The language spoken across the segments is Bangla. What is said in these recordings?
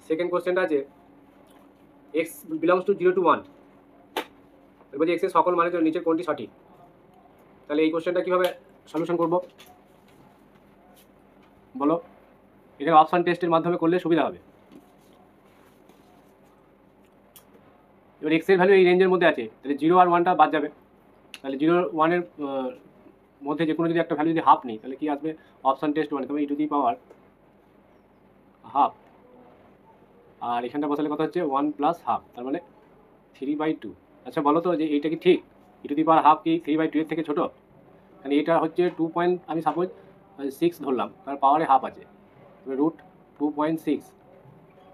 সেকেন্ড কোশ্চেনটা আছে এক্স বিলংস টু 0 to 1, বলছি এক্সের সকল মানের জন্য নিচের কোনটি সঠিক। তাহলে এই কোশ্চেনটা কীভাবে সলিউশন করব বলো। এখানে অপশান টেস্টের মাধ্যমে করলে সুবিধা হবে। এবার এক্সের ভ্যালু এই রেঞ্জের মধ্যে আছে, তাহলে 0 আর 1টা বাদ যাবে। তাহলে 0 1-এর মধ্যে যে কোনো যদি একটা ভ্যালু যদি হাফ নিই তাহলে কি আসবে, অপশান টেস্ট 1 তবে e to the power half, আর এখানটা বসালে কথা হচ্ছে 1 প্লাস হাফ, তার মানে 3/2। আচ্ছা বলো তো যে এইটা কি ঠিক, e to the power half কি 3/2 এর থেকে ছোট? মানে এটা হচ্ছে 2 পয়েন্ট, আমি সাপোজ 6 ধরলাম, তার পাওয়ারে হাফ আছে, রুট 2.6,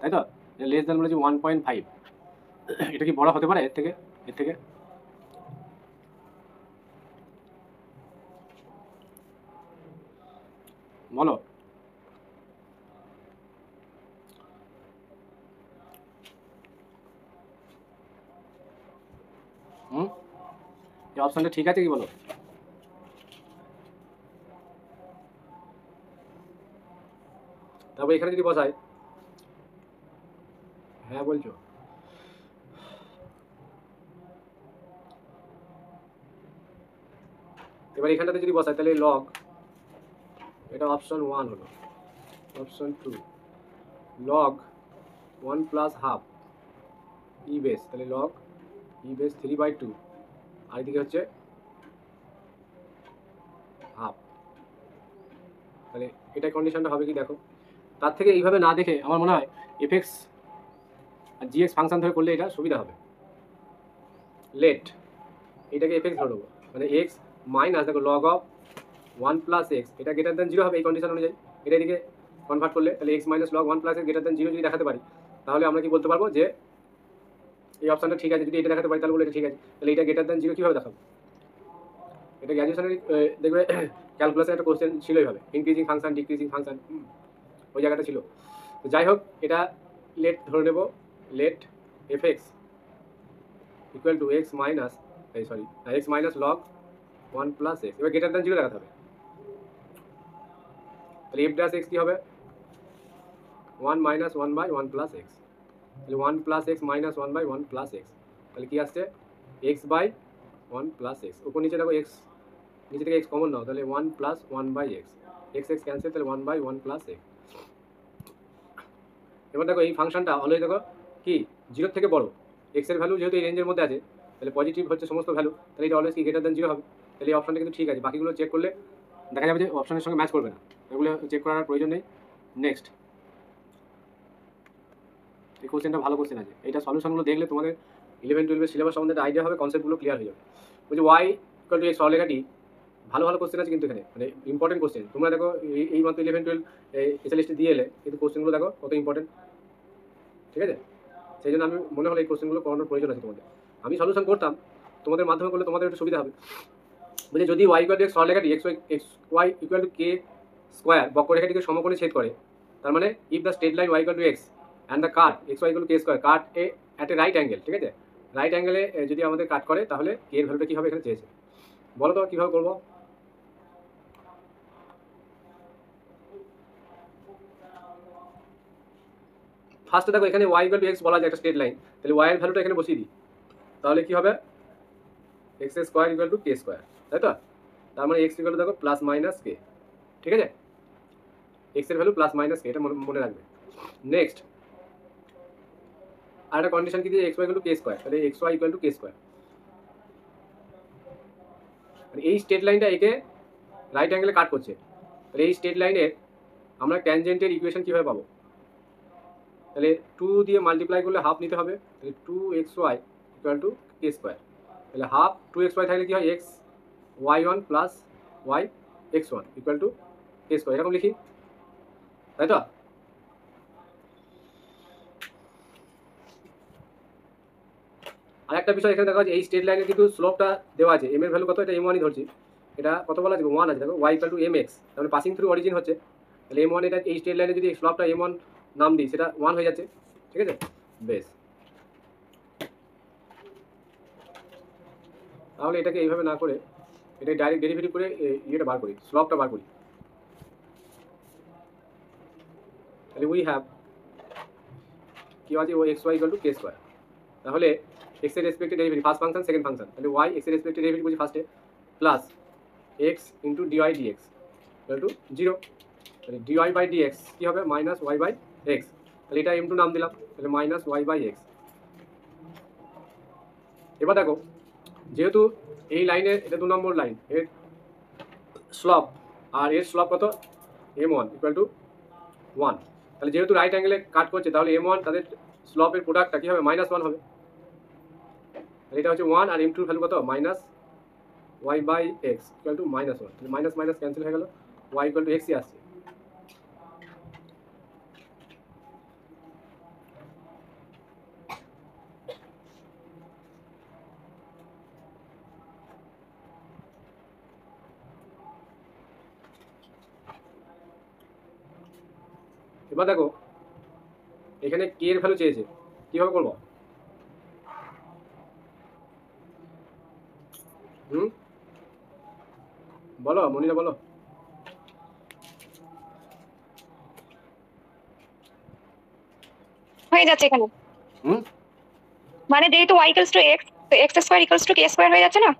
তাই তো? লেস দ্যান বলেছে 1.5। এটা কি বড় হতে পারে এর থেকে? বলো। এই অপশানটা ঠিক আছে কি বলো? তারপর এখানে যদি বসাই, হ্যাঁ বলছো, এবার এখানটাতে যদি বসাই তাহলে লগ, এটা অপশন 1 হলো, অপশন 2 লগ 1 প্লাস হাফ ই বেস, তাহলে লগ ই বেস 3/2, আর এদিকে হচ্ছে হাফ। তাহলে এটা কন্ডিশনটা হবে কি দেখো, তার থেকে এইভাবে না দেখে আমার মনে হয় এফএক্স আর জিএক্স ফাংশন ধরে করলে এটা সুবিধা হবে। লেট এটাকে এফএক্স ধরে নেবো, মানে এক্স মাইনাস দেখো লগ অফ 1 প্লাস এক্স, এটা গ্রেটার দেন 0 হবে এই কন্ডিশন অনুযায়ী। এটা এদিকে কনভার্ট করলে তাহলে x minus log 1 plus x greater than 0 যদি দেখাতে পারি, তাহলে আমরা কি বলতে পারবো যে এই অপশনটা ঠিক আছে। যদি এটা দেখাতে পারি তাহলে বলে এটা ঠিক আছে। তাহলে এটা গ্রেটার দেন 0 কীভাবে দেখাবো? এটা গ্র্যাজুয়েশনের দেখবে ক্যালকুলাসের একটা কোশ্চেন ছিল এইভাবে, ইনক্রিজিং ফাংশন ডিক্রিজিং ফাংশন, ওই জায়গাটা ছিল। তো যাই হোক, এটা লেট ধরে নেব, let F X equal to X minus X minus log 1 plus X, এবার গ্রেটার দেন 0 দেখাতে হবে। তাহলে এফ ড্যাশ এক্স কী হবে, 1 মাইনাস 1/1 প্লাস এক্স, তাহলে 1 plus x minus 1/1 plus x, তাহলে কী আসছে x/1 প্লাস এক্স। উপর নিচে দেখো এক্স, নিচে থেকে এক্স কমন নাও, তাহলে 1 প্লাস 1/x, এক্স ক্যান্সেল, তাহলে 1/1 প্লাস এক্স। এবার দেখো এই ফাংশনটা অলরেডি দেখো কি 0 থেকে বড়, এক্সের ভ্যালু যেহেতু এই রেঞ্জের মধ্যে আছে, তাহলে পজিটিভ হচ্ছে সমস্ত ভ্যালু, তাহলে এটা অলওয়েজ কি গ্রেটার দেন 0 হবে। তাহলে এই অপশনটা কিন্তু ঠিক আছে, বাকিগুলো চেক করলে দেখা যাবে যে অপশনের সঙ্গে ম্যাচ করবে না, এগুলো চেক করার প্রয়োজন নেই। নেক্সট, এই কোশ্চেনটা ভালো কোশ্চেন আছে, এইটা সলিউশনগুলো দেখলে তোমাদের 11-12 সিলেবাস সম্বন্ধে আইডিয়া হবে, কনসেপ্টগুলো ক্লিয়ার হয়ে যাবে। বলছি ওয়াই ইকুয়াল টু এক্স সরলরেখাটি, ভালো ভালো কোশ্চেন আছে কিন্তু এখানে, মানে ইম্পর্টেন্ট কোশ্চেন। তোমরা দেখো এই মাত্র 11-12 স্পেশালিস্টে দিয়ে এলে, কিন্তু কোশ্চেনগুলো দেখো কত ইম্পর্টেন্ট, ঠিক আছে? সেই জন্য আমি মনে হলো এই কোশ্চেনগুলো করানোর প্রয়োজন আছে তোমাদের। আমি সলিউশন করতাম, তোমাদের মাধ্যমে করলে তোমাদের একটু সুবিধা হবে। বলছে যদি ওয়াই ইকুয়াল টু এক্স সরলরেখাটি X Y equal to K square বক্ররেখাটিকে সমকোণে ছেদ করে, তার মানে if the straight line Y equal to X and the cut X Y equal to K square cut at a right angle, ঠিক আছে? রাইট অ্যাঙ্গেলে যদি আমাদের কাট করে, তাহলে কে এর ভ্যালুটা কী হবে এখানে চেয়েছে। বলো তো কীভাবে করবো? ফার্স্টে দেখো এখানে ওয়াই ইকুয়াল টু এক্স বলা যায় একটা স্ট্রেট লাইন, তাহলে ওয়াই এর ভ্যালুটা এখানে বসিয়ে দিই, তাহলে কী হবে, x square equal to K square, তাই তো? তার মানে এক্স ইকুয়াল টু দেখো প্লাস মাইনাস কে, ঠিক আছে? এক্স এর ভ্যালু প্লাস মাইনাস কে, এটা মনে রাখবে। নেক্সট আর একটা কন্ডিশন কি দিয়ে, X Y equal to K square, তাহলে X Y equal to K square, মানে এই স্ট্রেট লাইনটা একে রাইট অ্যাঙ্গেলে কাট করছে, তাহলে এই স্ট্রেট লাইনের আমরা ট্যানজেন্টের ইকুয়েশন কীভাবে পাবো? তাহলে 2 দিয়ে মাল্টিপ্লাই করলে হাফ নিতে হবে, তাহলে 2xy equal to K square, তাহলে হাফ 2xy থাকলে কী হয়, x y one plus y x one equal to K square, এরকম লিখি, তাই তো? আর একটা বিষয় এখানে দেখা যাচ্ছে, এই স্ট্রেট লাইনে কিন্তু স্লোপটা দেওয়া আছে, এম এর ভ্যালু কত, এটা m1 ধরছি, এটা কত বলা আছে 1 আছে, দেখো y ইকুয়াল টু mx, তাহলে পাসিং থ্রু অরিজিন হচ্ছে, তাহলে m1 এটা এই স্ট্রেট লাইনে যদি স্লোপটা m1 নাম দিই, সেটা 1 হয়ে যাচ্ছে, ঠিক আছে? বেশ, তাহলে এটাকে এইভাবে না করে এটা ডাইরেক্ট ডেরিভেটিভ করে ইয়েটা বার করি, স্লোপটা বার করি। তাহলে উই হ্যাভ কি আছে ও X Y equal to K square. তাহলে এক্স এর রেসপেক্টে derivative first function second function, তাহলে ওয়াই এক্স এর রেসপেক্টে ডেরিভেটিভ বলছি ফার্স্টে plus X into DY DX equal to 0। তাহলে ডিওয়াই বাই ডিএক্স কী হবে মাইনাস ওয়াই বাই এক্স, তাহলে এটা m2 নাম দিলাম, তাহলে মাইনাস ওয়াই বাই এক্স। এবার দেখো যেহেতু এই লাইনের এটা 2 নম্বর লাইন, এর স্লপ আর এর স্লপ কত m1 ইকুয়াল টু 1, তাহলে যেহেতু রাইট অ্যাঙ্গেলে কাট করছে তাহলে m1 তাদের স্লপের প্রোডাক্টটা কী হবে -1 হবে। তাহলে এটা হচ্ছে 1 আর m2 ভ্যালু কত minus Y by x equal to -1, তাহলে মাইনাস মাইনাস ক্যান্সেল হয়ে গেল, ওয়াই ইকুয়াল টু এক্সই আসছে। এবার দেখো এখানে কে এর ভ্যালু চেয়েছে, কীভাবে করবো? বলো মনিরা বলো। হয়ে যাচ্ছে এখানে, মানে যেহেতু y equals to x, x square equals to k square হয়ে যাচ্ছে না?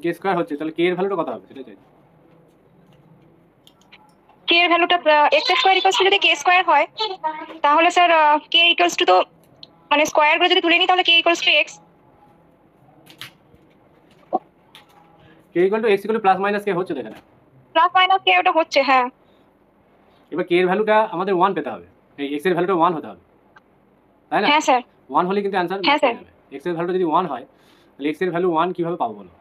কে স্কয়ার হচ্ছে, তাহলে কে এর ভ্যালুটা কত হবে সেটা চাই। k এর ভ্যালুটা x স্কয়ার ইকুয়ালস টু যদি k স্কয়ার হয় তাহলে স্যার k ইকুয়ালস টু তো মানে স্কয়ার করে যদি তুলে নিই তাহলে k equals to x, K equal to x equal to plus minus K হচ্ছে এখানে, প্লাস মাইনাস k ওটা হচ্ছে। হ্যাঁ, এবার কে এর ভ্যালুটা আমাদের 1 পেতে হবে, এই x এর ভ্যালুটা 1 হতে হবে, তাই না? হ্যাঁ স্যার, 1 হলে কিন্তু অ্যানসার হ্যাঁ স্যার। x এর ভ্যালুটা যদি 1 হয় তাহলে x এর ভ্যালু 1 কিভাবে পাবো বলো?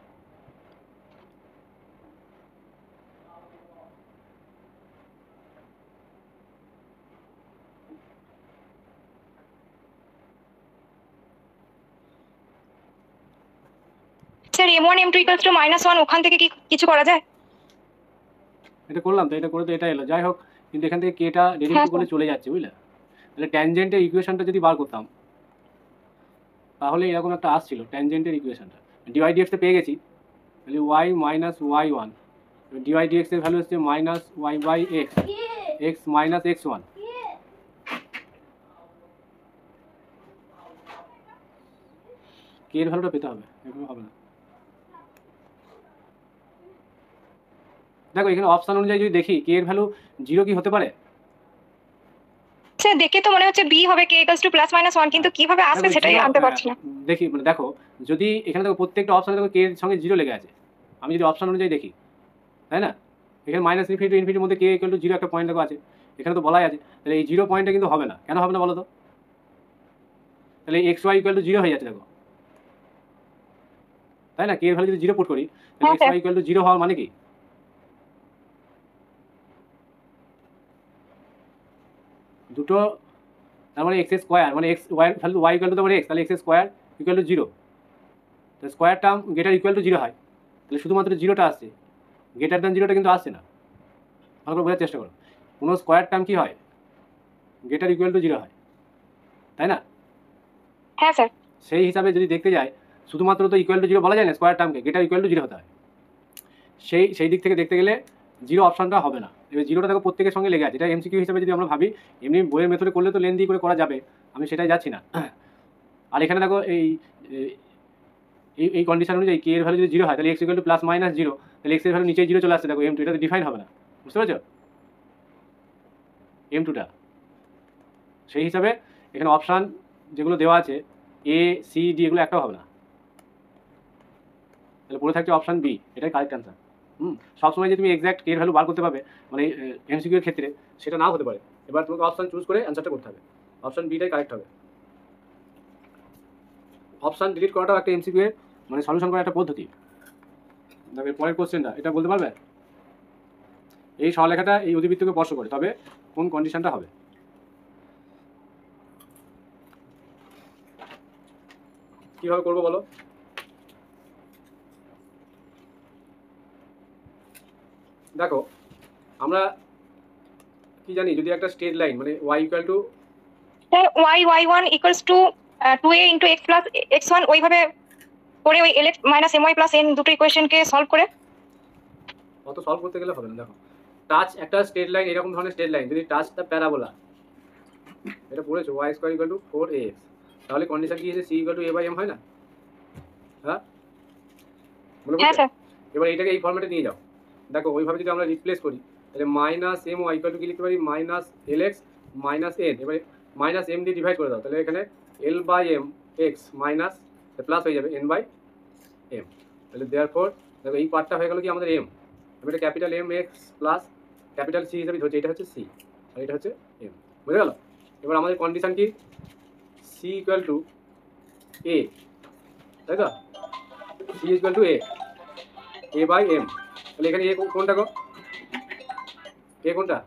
Sir m1 m2 equals to -1 ওখান থেকে কি কিছু করা যায়? এটা করলাম তো, এটা করে তো এটা এলো, যাই হোক কিন্তু এখান থেকে কেটা ডেরিভেটিভ করলে চলে যাচ্ছে বুঝলে। তাহলে ট্যানজেন্টের ইকুয়েশনটা যদি বার করতাম তাহলে এরকম একটা আসছিল ট্যানজেন্টের ইকুয়েশনটা, ডিওয়াই ডিএক্সটা পেয়ে গেছি, তাহলে Y minus Y one, DY DX এর ভ্যালু হচ্ছে minus Y by X, X minus X one. K এর ভ্যালুটা পেতে হবে, এরকম হবে না। দেখো এখানে অপশন অনুযায়ী যদি দেখি কে এর ভ্যালু 0 কি হতে পারে? স্যার দেখে তো মনে হচ্ছে b হবে k equals two plus minus 1, কিন্তু কিভাবে আসবে সেটাই আনতে পারছি না। দেখি মানে দেখো যদি এখানে দেখো প্রত্যেকটা অপশনে দেখো কে এর সঙ্গে 0 লেগে আছে, আমি যদি অপশন অনুযায়ী দেখি, তাই না? এখানে মাইনাস ইনফিনিটি ইনফিনিটির মধ্যে কে ইকুয়াল টু 0 একটা পয়েন্ট দেখো আছে, এখানে তো বলাই আছে, তাহলে এই 0 পয়েন্টটা কিন্তু হবে না, কেন হবে না বলো তো? তাহলে এক্স ওয়াই ইকুয়াল টু 0 হয়ে যাচ্ছে দেখো, তাই না? কে এর ভ্যালু যদি 0 পুট করি তাহলে এক্স ওয়াই ইকুয়াল টু 0 হওয়ার মানে কি? দুটো, তার মানে এক্স স্কোয়ার মানে x y value y equal to তারপরে এক্স, তাহলে এক্স স্কোয়ার ইকুয়াল টু 0, তাহলে square term greater equal to 0 হয়, তাহলে শুধুমাত্র 0টা আসছে, গেটার দ্যান 0টা কিন্তু আসছে না। ভালো করে বোঝার চেষ্টা করো, কোনো স্কোয়ার টার্ম কি হয় গেটার ইকুয়াল টু 0 হয়, তাই না? হ্যাঁ স্যার। সেই হিসাবে যদি দেখতে যাই শুধুমাত্র তো ইকুয়াল টু 0 বলা যায় না, স্কোয়ার টার্মকে গেটার ইকুয়াল টু 0 হতে হয়, সেই দিক থেকে দেখতে গেলে 0 অপশনটা হবে না। এবার 0টা দেখো প্রত্যেকের সঙ্গে লেগে আছে, এটা এমসিকিউ হিসাবে যদি আমরা ভাবি, এমনি বইয়ের মেথডে করলে তো লেন্দি করে করা যাবে, আমি সেটাই যাচ্ছি না। আর এখানে দেখো এই কন্ডিশন অনুযায়ী কে এর ভ্যালু যদি 0 হয় তাহলে x equal to plus minus 0, তাহলে এক্স এর ভ্যালু নিচে 0 চলে আসছে, দেখো m2 এটা তো ডিফাইন হবে না, বুঝতে পারছো m2টা। সেই হিসাবে এখানে অপশান যেগুলো দেওয়া আছে এ সি ডি এগুলো একটাও হবে না, তাহলে পড়ে থাকছে অপশান বি, এটাই কারেক্ট অ্যান্সার। সবসময় যে তুমি এক্স্যাক্ট কে এর ভ্যালু বার করতে পারবে মানে এমসিকিউ এর ক্ষেত্রে সেটা নাও হতে পারে, এবার তোমাকে অপশান চুজ করে অ্যান্সারটা করতে হবে, অপশান বিটাই কারেক্ট হবে। অপশান ডিলিট করাটাও একটা এমসিকিউ এর মানে সলিউশন করার একটা পদ্ধতি। তবে পরের কোশ্চেনটা এটা বলতে পারবে, এই সরলেখাটা এই অধিবৃত্তকে স্পর্শ করে, তবে কোন কন্ডিশনটা হবে? কিভাবে করবো বলো? দেখো আমরা কি জানি, যদি একটা স্ট্রেট লাইন মানে y equal to y1 equals to 2a into x plus x1 ওইভাবে করে ওই lx minus my plus n দুটো ইকুয়েশনকে সলভ করে। অত সলভ করতে গেলে হবে না। দেখো টাচ একটা স্ট্রেট লাইন, এরকম ধরনের স্ট্রেট লাইন যদি টাচ দ্য প্যারাবোলা, এটা পড়েছো Y square equal two 4ax, তাহলে কন্ডিশন কি আছে, সি ইকুয়াল টু a/m হয় না? হ্যাঁ মনে হ্যাঁ পড়ছে? স্যার। এবার এটাকে এই ফর্মেটে নিয়ে যাও। দেখো ওইভাবে যদি আমরা রিপ্লেস করি তাহলে minus m y equal to কি লিখতে পারি, minus l x minus n, এবারে মাইনাস এম দিয়ে ডিভাইড করে দাও, তাহলে এখানে l by m x minus plus হয়ে যাবে এন বাই এম। তাহলে দেয়ারফর দেখো এই পার্টটা হয়ে গেল কি আমাদের এম, আমি এটা capital m x plus capital c হিসেবে ধরছি, এটা হচ্ছে সি আর এটা হচ্ছে এম, বুঝে গেল? এবার আমাদের কন্ডিশন কি, সি ইকুয়াল টু এ, তাই তো, c equal to a by m. তাহলে এখানে এ কোনটা গো, এ কোনটা,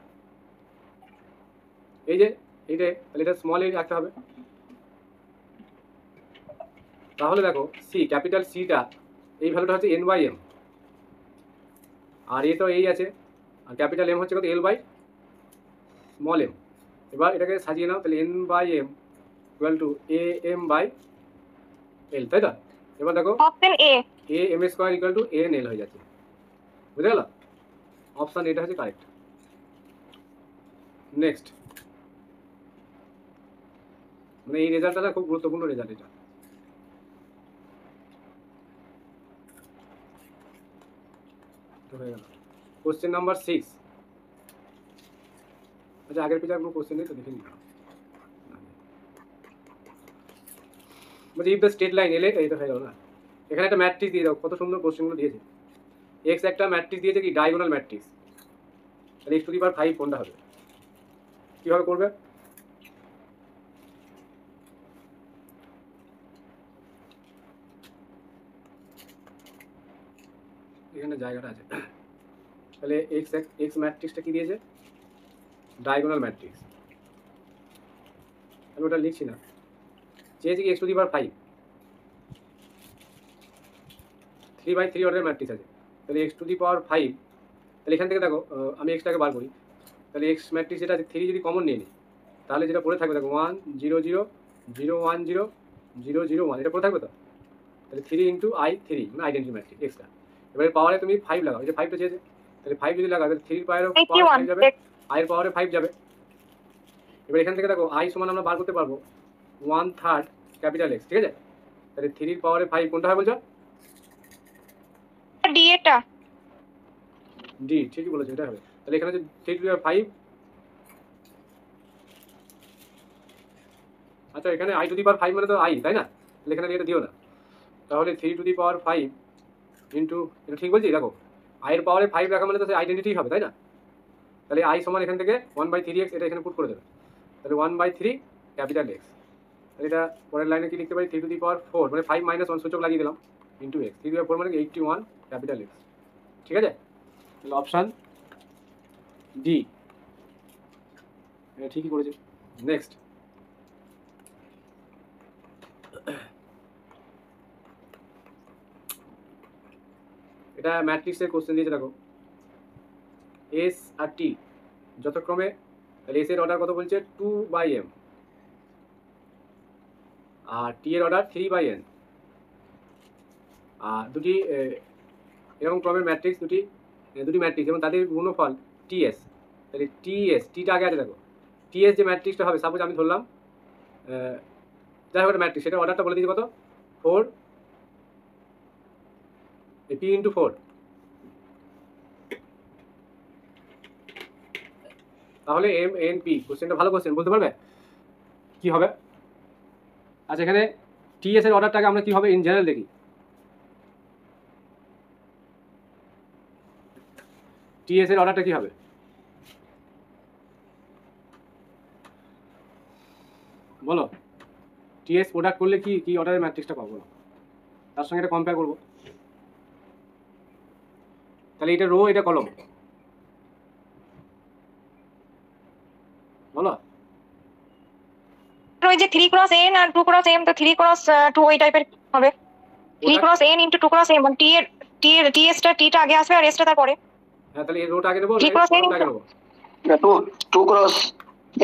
এই যে এইটা, তাহলে এটা স্মল এ রাখতে হবে। তাহলে দেখো সি ক্যাপিটাল সিটা এই ভ্যালুটা হচ্ছে এন বাই এম, আর এ তো এই আছে, আর ক্যাপিটাল এম হচ্ছে কত, এল বাই স্মল এম। এবার এটাকে সাজিয়ে নাও, তাহলে n by m equal to a m by l, তাই তো? এবার দেখো option a. A m square equal to a n l হয়ে যাচ্ছে, বুঝে গেল? অপশান এটা হচ্ছে কারেক্ট। নেক্সট, মানে এই রেজাল্টটা না খুব গুরুত্বপূর্ণ রেজাল্ট এটা। হয়ে গেল কোশ্চেন নাম্বার 6। আচ্ছা আগের পেজে কোনো কোশ্চেন নেই তো দেখে নিই। বলছি ইফ দ্য স্টেট লাইন এলে, এটা হয়ে গেল না? এখানে একটা ম্যাট্রিক্স দিয়ে দাও, কত সুন্দর কোশ্চেনগুলো দিয়েছে। এক্স একটা ম্যাট্রিক্স দিয়েছে কি, ডায়াগোনাল ম্যাট্রিক্স, তাহলে এক্স টু দি পাওয়ার 5 কোনটা হবে, কীভাবে করবে? এখানে জায়গাটা আছে, তাহলে এক্স এক্স ম্যাট্রিক্সটা কি দিয়েছে, ডায়াগোনাল ম্যাট্রিক্স, আমি ওটা লিখছি না, চেয়েছি কি এক্স টু দি পাওয়ার 5, 3/3 অর্ডারের ম্যাট্রিক্স আছে, তাহলে এক্স টু দি পাওয়ার 5, তাহলে এখান থেকে দেখো আমি এক্সটাকে বার করি, তাহলে এক্স ম্যাট্রিক্স যেটা আছে 3 যদি কমন নিয়ে নিই, তাহলে যেটা পড়ে থাকবে দেখো 1 0 0 0 1 0 0 0 1, এটা পড়ে থাকবে তো, তাহলে 3 ইন্টু i3 মানে আইডেন্টি ম্যাট্রিক্স এক্সটা। এবারে পাওয়ারে তুমি 5 লাগাও, এই যে 5টা চেয়েছে, তাহলে 5 যদি লাগাও তাহলে 3 পাওয়ারে 5 যাবে, i এর পাওয়ারে 5 যাবে। এবার এখান থেকে দেখো i সমান আমরা বার করতে পারবো 1/3 ক্যাপিটাল এক্স, ঠিক আছে? তাহলে 3 এর পাওয়ারে 5 কোনটা হয় বলছো, ডি এটা। ডি, ঠিকই বলেছো, এটা হবে। তাহলে এখানে যে 3 টু দি পাওয়ার 5, আচ্ছা এখানে i টু দি পাওয়ার 5 মানে তো i, তাই না? তাহলে এখানে এটা দিও না, তাহলে 3 টু দি পাওয়ার 5 ইন্টু, এটা ঠিক বলছি? দেখো i এর পাওয়ারে 5 রাখা মানে তো সেই আইডেন্টিটি হবে, তাই না? তাহলে i সমান এখান থেকে 1/3x, এটা এখানে পুট করে দেবে, তাহলে 1/3 ক্যাপিটাল এক্স। তাহলে এটা পরের লাইনে কি লিখতে পারি, 3 টু দি পাওয়ার 4 মানে 5 - 1 সূচক লাগিয়ে দিলাম ইন্টু এক্স, 3 টু দি পাওয়ার 4 মানে 81 ক্যাপিটাল এক্স, ঠিক আছে? তাহলে অপশান ডি, এটা ঠিকই করেছে। নেক্সট, এটা ম্যাট্রিক্সের কোশ্চেন দিয়েছে, দেখো এস আর টি যথাক্রমে, তাহলে এস এর অর্ডার কত বলছে 2/m, আর টি এর অর্ডার 3/n, আর দুটি এরকম ক্রমের ম্যাট্রিক্স, দুটি ম্যাট্রিক্স এবং তাদের গুণফল টিএস। তাহলে টিএস, টিটা আগে আছে, দেখো টিএস যে ম্যাট্রিক্সটা হবে, সাপোজ আমি ধরলাম যাই হোক একটা ম্যাট্রিক্স, সেটা অর্ডারটা বলে দিয়েছি কত, 4 পি ইন্টু 4, তাহলে এম এন পি। কোশ্চেনটা ভালো কোশ্চেন, বলতে পারবে কি হবে? আচ্ছা এখানে টিএস এর অর্ডারটাকে আমরা কি হবে ইন জেনারেল দেখি, টিএস এর অর্ডারটা কি হবে, বলো? টিএস প্রোডাক্ট করলে কি কি অর্ডারের ম্যাট্রিক্সটা পাবো, বলো? তার সঙ্গে এটা কম্পেয়ার করবো, তাহলে এটা রো, এটা কলম, বলো? ওই যে 3x n আর 2x m, তো 3x2 ওই টাইপের হবে। 3x n into 2x m, মানে টিএসটা টিটা আগে আসবে আর এসটা তারপরে। হ্যাঁ তাহলে এই রোটা আগে নেবো, 3x n আগে নেবো, 2x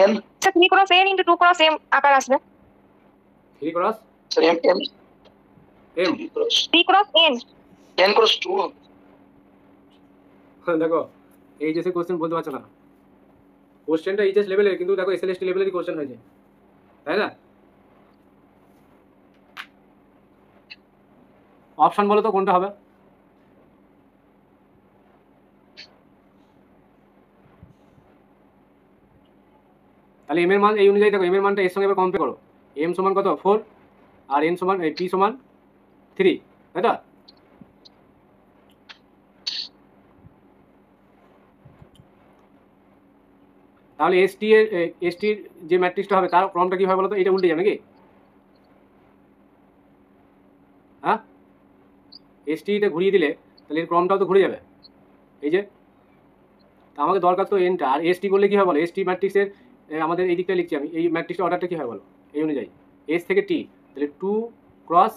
n, আচ্ছা 3x n into 2x m আকার আসবে। 3 cross sorry, m 3x n। n cross 2, দেখো এই যে কোশ্চেন বলতে পারছো না, কোশ্চেনটা এইচএস লেভেলের, কিন্তু দেখো এসএলএসটি লেভেলেরই কোশ্চেন হয়েছে, তাই না? অপশন বলো তো কোনটা হবে? তাহলে এম এর মান এই অনুযায়ী দেখো, এম এর মানটা এর সঙ্গে এবার কম্পেয়ার করো। এম সমান কত 4 আর এন সমান পি সমান 3, তাই তো? তাহলে এসটির যে ম্যাট্রিক্সটা হবে তার ক্রমটা কি হয় বলো তো? এটা উল্টে যাবে নাকি? হ্যাঁ, এসটিটা ঘুরিয়ে দিলে তাহলে এর ক্রমটাও তো ঘুরে যাবে। এই যে, তা আমাকে দরকার তো এনটা, আর এসটি করলে কি হয় বলো? এসটি ম্যাট্রিক্সের আমাদের এই দিকটা লিখছি আমি, এই ম্যাট্রিক্সটা অর্ডারটা কি হয় বলো এই অনুযায়ী? এস থেকে টি, তাহলে 2 cross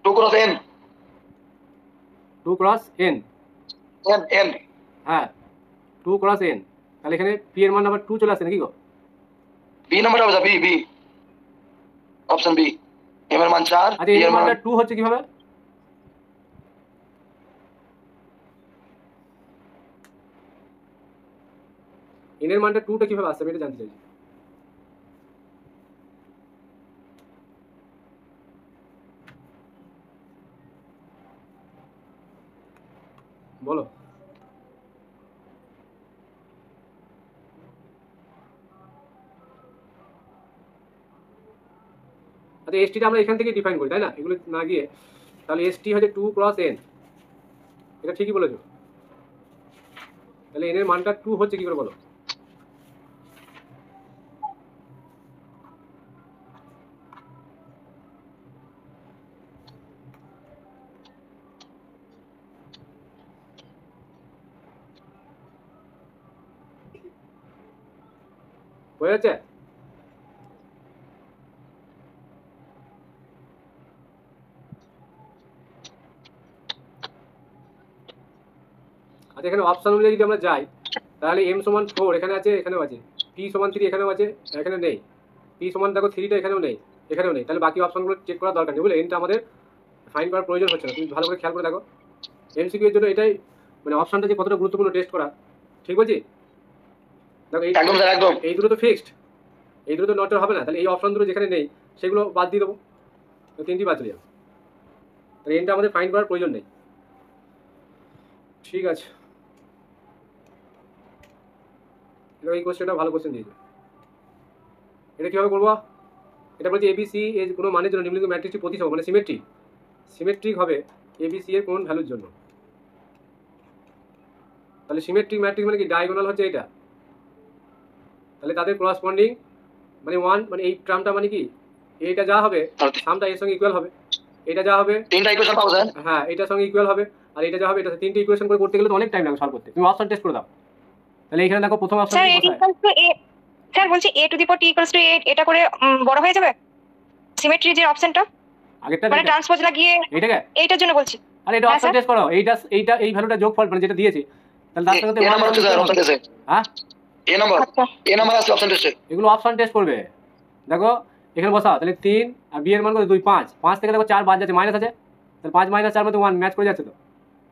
2 cross n, 2 cross N. n, হ্যাঁ, 2 ক্রস এন। তাহলে এখানে পি এর মান আবার 2 চলে আসছে নাকি গো? b নাম্বারটা হবে b, অপশন b, m এর মান 4, আচ্ছা, p এন এর এর মান মানটা 2 হচ্ছে কিভাবে? এন এর মানটা 2টা কিভাবে আসছে আমি এটা জানতে চাইছি। বলো। আচ্ছা, এসটিটা আমরা এখান থেকে ডিফাইন করি, তাই না? এগুলো না গিয়ে তাহলে এসটি হচ্ছে 2 ক্রস এন, এটা ঠিকই বলেছো। তাহলে এন এর মানটা 2 হচ্ছে কি করে বলো? হয়ে যাচ্ছে? আচ্ছা, এখানে অপশন অনুযায়ী যদি আমরা যাই তাহলে এম সমান 4 এখানে আছে, এখানেও আছে, পি সমান 3 এখানেও আছে, এখানে নেই, পি সমান দেখো 3টা এখানেও নেই, এখানেও নেই। তাহলে বাকি অপশনগুলো চেক করার দরকার নেই, বুঝলে? এনটা আমাদের ফাইন্ড করার প্রয়োজন হচ্ছে না। তুমি ভালো করে খেয়াল করে দেখো, এমসিকিউ এর জন্য এটাই মানে অপশনটা যে কতটা গুরুত্বপূর্ণ টেস্ট করা, ঠিক বলছি? দেখো একদম স্যার, একদম। এই দুটো তো ফিক্সড, এই দুটো তো নটের হবে না। তাহলে এই অপশন দুটো যেখানে নেই সেগুলো বাদ দিয়ে দেবো, তো 3টি বাদ চলে যাবে। তাহলে এনটা আমাদের ফাইন্ড করার প্রয়োজন নেই। ঠিক আছে, এবার এই কোশ্চেনটা ভালো কোশ্চেন দিয়েছে। এটা কীভাবে করবো? এটা বলছে এবিসি এর কোনো মানের জন্য নিম্নলিখিত ম্যাট্রিক্সটি প্রতিসম মানে সিমেট্রিক হবে এবিসি এর কোন ভ্যালুর জন্য। তাহলে সিমেট্রিক ম্যাট্রিক্স মানে কি? ডায়াগোনাল হচ্ছে এটা, তাহলে তাদের করসপন্ডিং মানে 1 মানে এই টার্মটা মানে কি এইটা যা হবে সামটা এর সঙ্গে ইকুয়াল হবে, এটা যা হবে তিনটা ইকুয়েশন পাবো স্যার। হ্যাঁ এটার সঙ্গে ইকুয়াল হবে, আর এটা যা হবে এটা। 3টে ইকুয়েশন করে করতে গেলে তো অনেক টাইম লাগবে সলভ করতে। তুমি অপশন টেস্ট করে দাও। তাহলে এখানে দেখো প্রথম অপশন স্যার কি a বসায়? equals to a, স্যার বলছি a to the power t equals to a, এটা করে বড় হয়ে যাবে সিমেট্রি যে অপশনটা, আগেরটা মানে ট্রান্সপোজ লাগিয়ে এইটাকে? এইটার জন্য বলছি। আরে এটা হ্যাঁ, অপশন স্যার। টেস্ট করো, এইটা এই ভ্যালুটা যোগফল মানে যেটা দিয়েছে, তাহলে তার সাথে এ নাম্বার হচ্ছে স্যার অপশন টেস্টে, হ্যাঁ এ নাম্বার, আচ্ছা এ নাম্বার আছে অপশন টেস্টে। এগুলো অপশন টেস্ট করবে। দেখো এখানে বসাও, তাহলে 3 আর বি এর মান কত 2 5, 5 থেকে দেখো 4 বাদ যাচ্ছে, মাইনাস আছে, তাহলে 5 - 4 মধ্যে 1 ম্যাচ করে যাচ্ছে। তো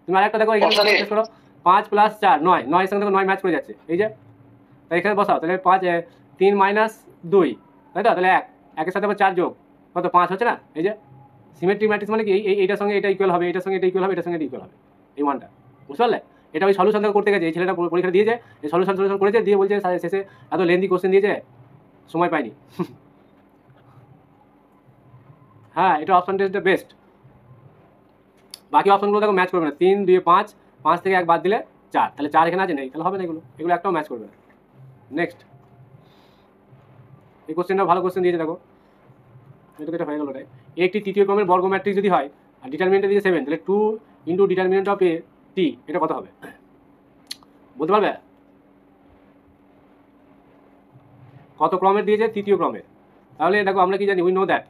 তুমি আরেকটা দেখো এখানে Option A। টেস্ট করো, 5 + 4 9, 9 এর সঙ্গে দেখো 9 ম্যাচ করে যাচ্ছে, এই যে। তাই এখানে বসাও, তাহলে 5 3 - 2, তাই তো? তাহলে 1 একের সাথে আবার 4 যোগ কত 5 হচ্ছে না? এই যে সিমেট্রিক ম্যাট্রিক্স মানে কি এইটার সঙ্গে এটা ইকুয়াল হবে, এটার সঙ্গে এটা ইকুয়াল হবে, এটার সঙ্গে এটা ইকুয়াল হবে, এই মানটা, বুঝতে পারলে? এটা ওই সলিউশন থেকে করতে গেছে, এই ছেলেটা পরীক্ষা দিয়েছে, এই সলিউশন করেছে, দিয়ে বলছে শেষে এত লেন্দি কোশ্চেন দিয়েছে সময় পাইনি। হ্যাঁ, এটা অপশন টেস্টটা বেস্ট। বাকি অপশনগুলো দেখো ম্যাচ করবে না, 3 2 5, 5 থেকে 1 বাদ দিলে 4, তাহলে 4 এখানে আছে নেই, তাহলে হবে না, এগুলো একটাও ম্যাচ করবে না। নেক্সট, এই কোশ্চেনটা ভালো কোশ্চেন দিয়েছে দেখো, এটা হয়ে গেল। ওটাই একটি তৃতীয় ক্রমের বর্গ ম্যাট্রিক্স যদি হয় আর ডিটারমিনেন্টটা দিয়েছে 7, তাহলে 2 × ডিটারমিনেন্ট অফ এ টি, এটা কত হবে বলতে পারবে? কত ক্রমের দিয়েছে? তৃতীয় ক্রমের। তাহলে দেখো আমরা কি জানি, we know that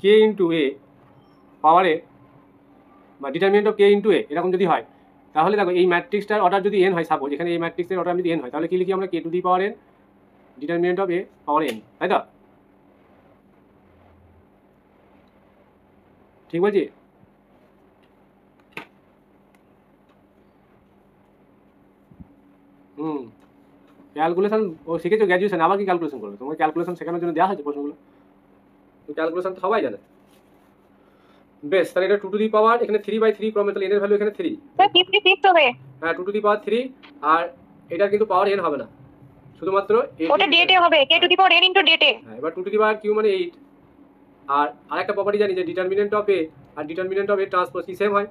K into A পাওয়ারে বা determinant of K into A এরকম যদি হয়, তাহলে দেখো এই ম্যাট্রিক্সটার অর্ডার যদি এন হয়, সাপোজ এখানে এই ম্যাট্রিক্সের অর্ডার যদি এন হয়, তাহলে কি লিখি আমরা? K to the power N determinant of A power N, তাই তো? ঠিক বলছি? হুম, ক্যালকুলেশন ও শিখেছো গ্র্যাজুয়েশন, আবার কি ক্যালকুলেশন করবে? তোমাকে ক্যালকুলেশন শেখানোর জন্য দেওয়া হয়েছে প্রশ্নগুলো, তো ক্যালকুলেশন তো সবাই জানে। বেশ, তাহলে এটা 2 টু দি পাওয়ার এখানে 3/3 ক্রমে, তাহলে n এর ভ্যালু এখানে 3। স্যার 56 হবে। হ্যাঁ, 2 টু দি পাওয়ার 3, আর এটার কিন্তু পাওয়ার n হবে না, শুধুমাত্র 8। ওটা ডেটে হবে, k two the power n into ডেটে। হ্যাঁ, এবার 2 টু দি পাওয়ার q মানে 8। আর আরেকটা প্রপার্টি জানি যে ডিটারমিনেন্ট অফ a আর ডিটারমিনেন্ট অফ a ট্রান্সপোজ কি সেম হয়,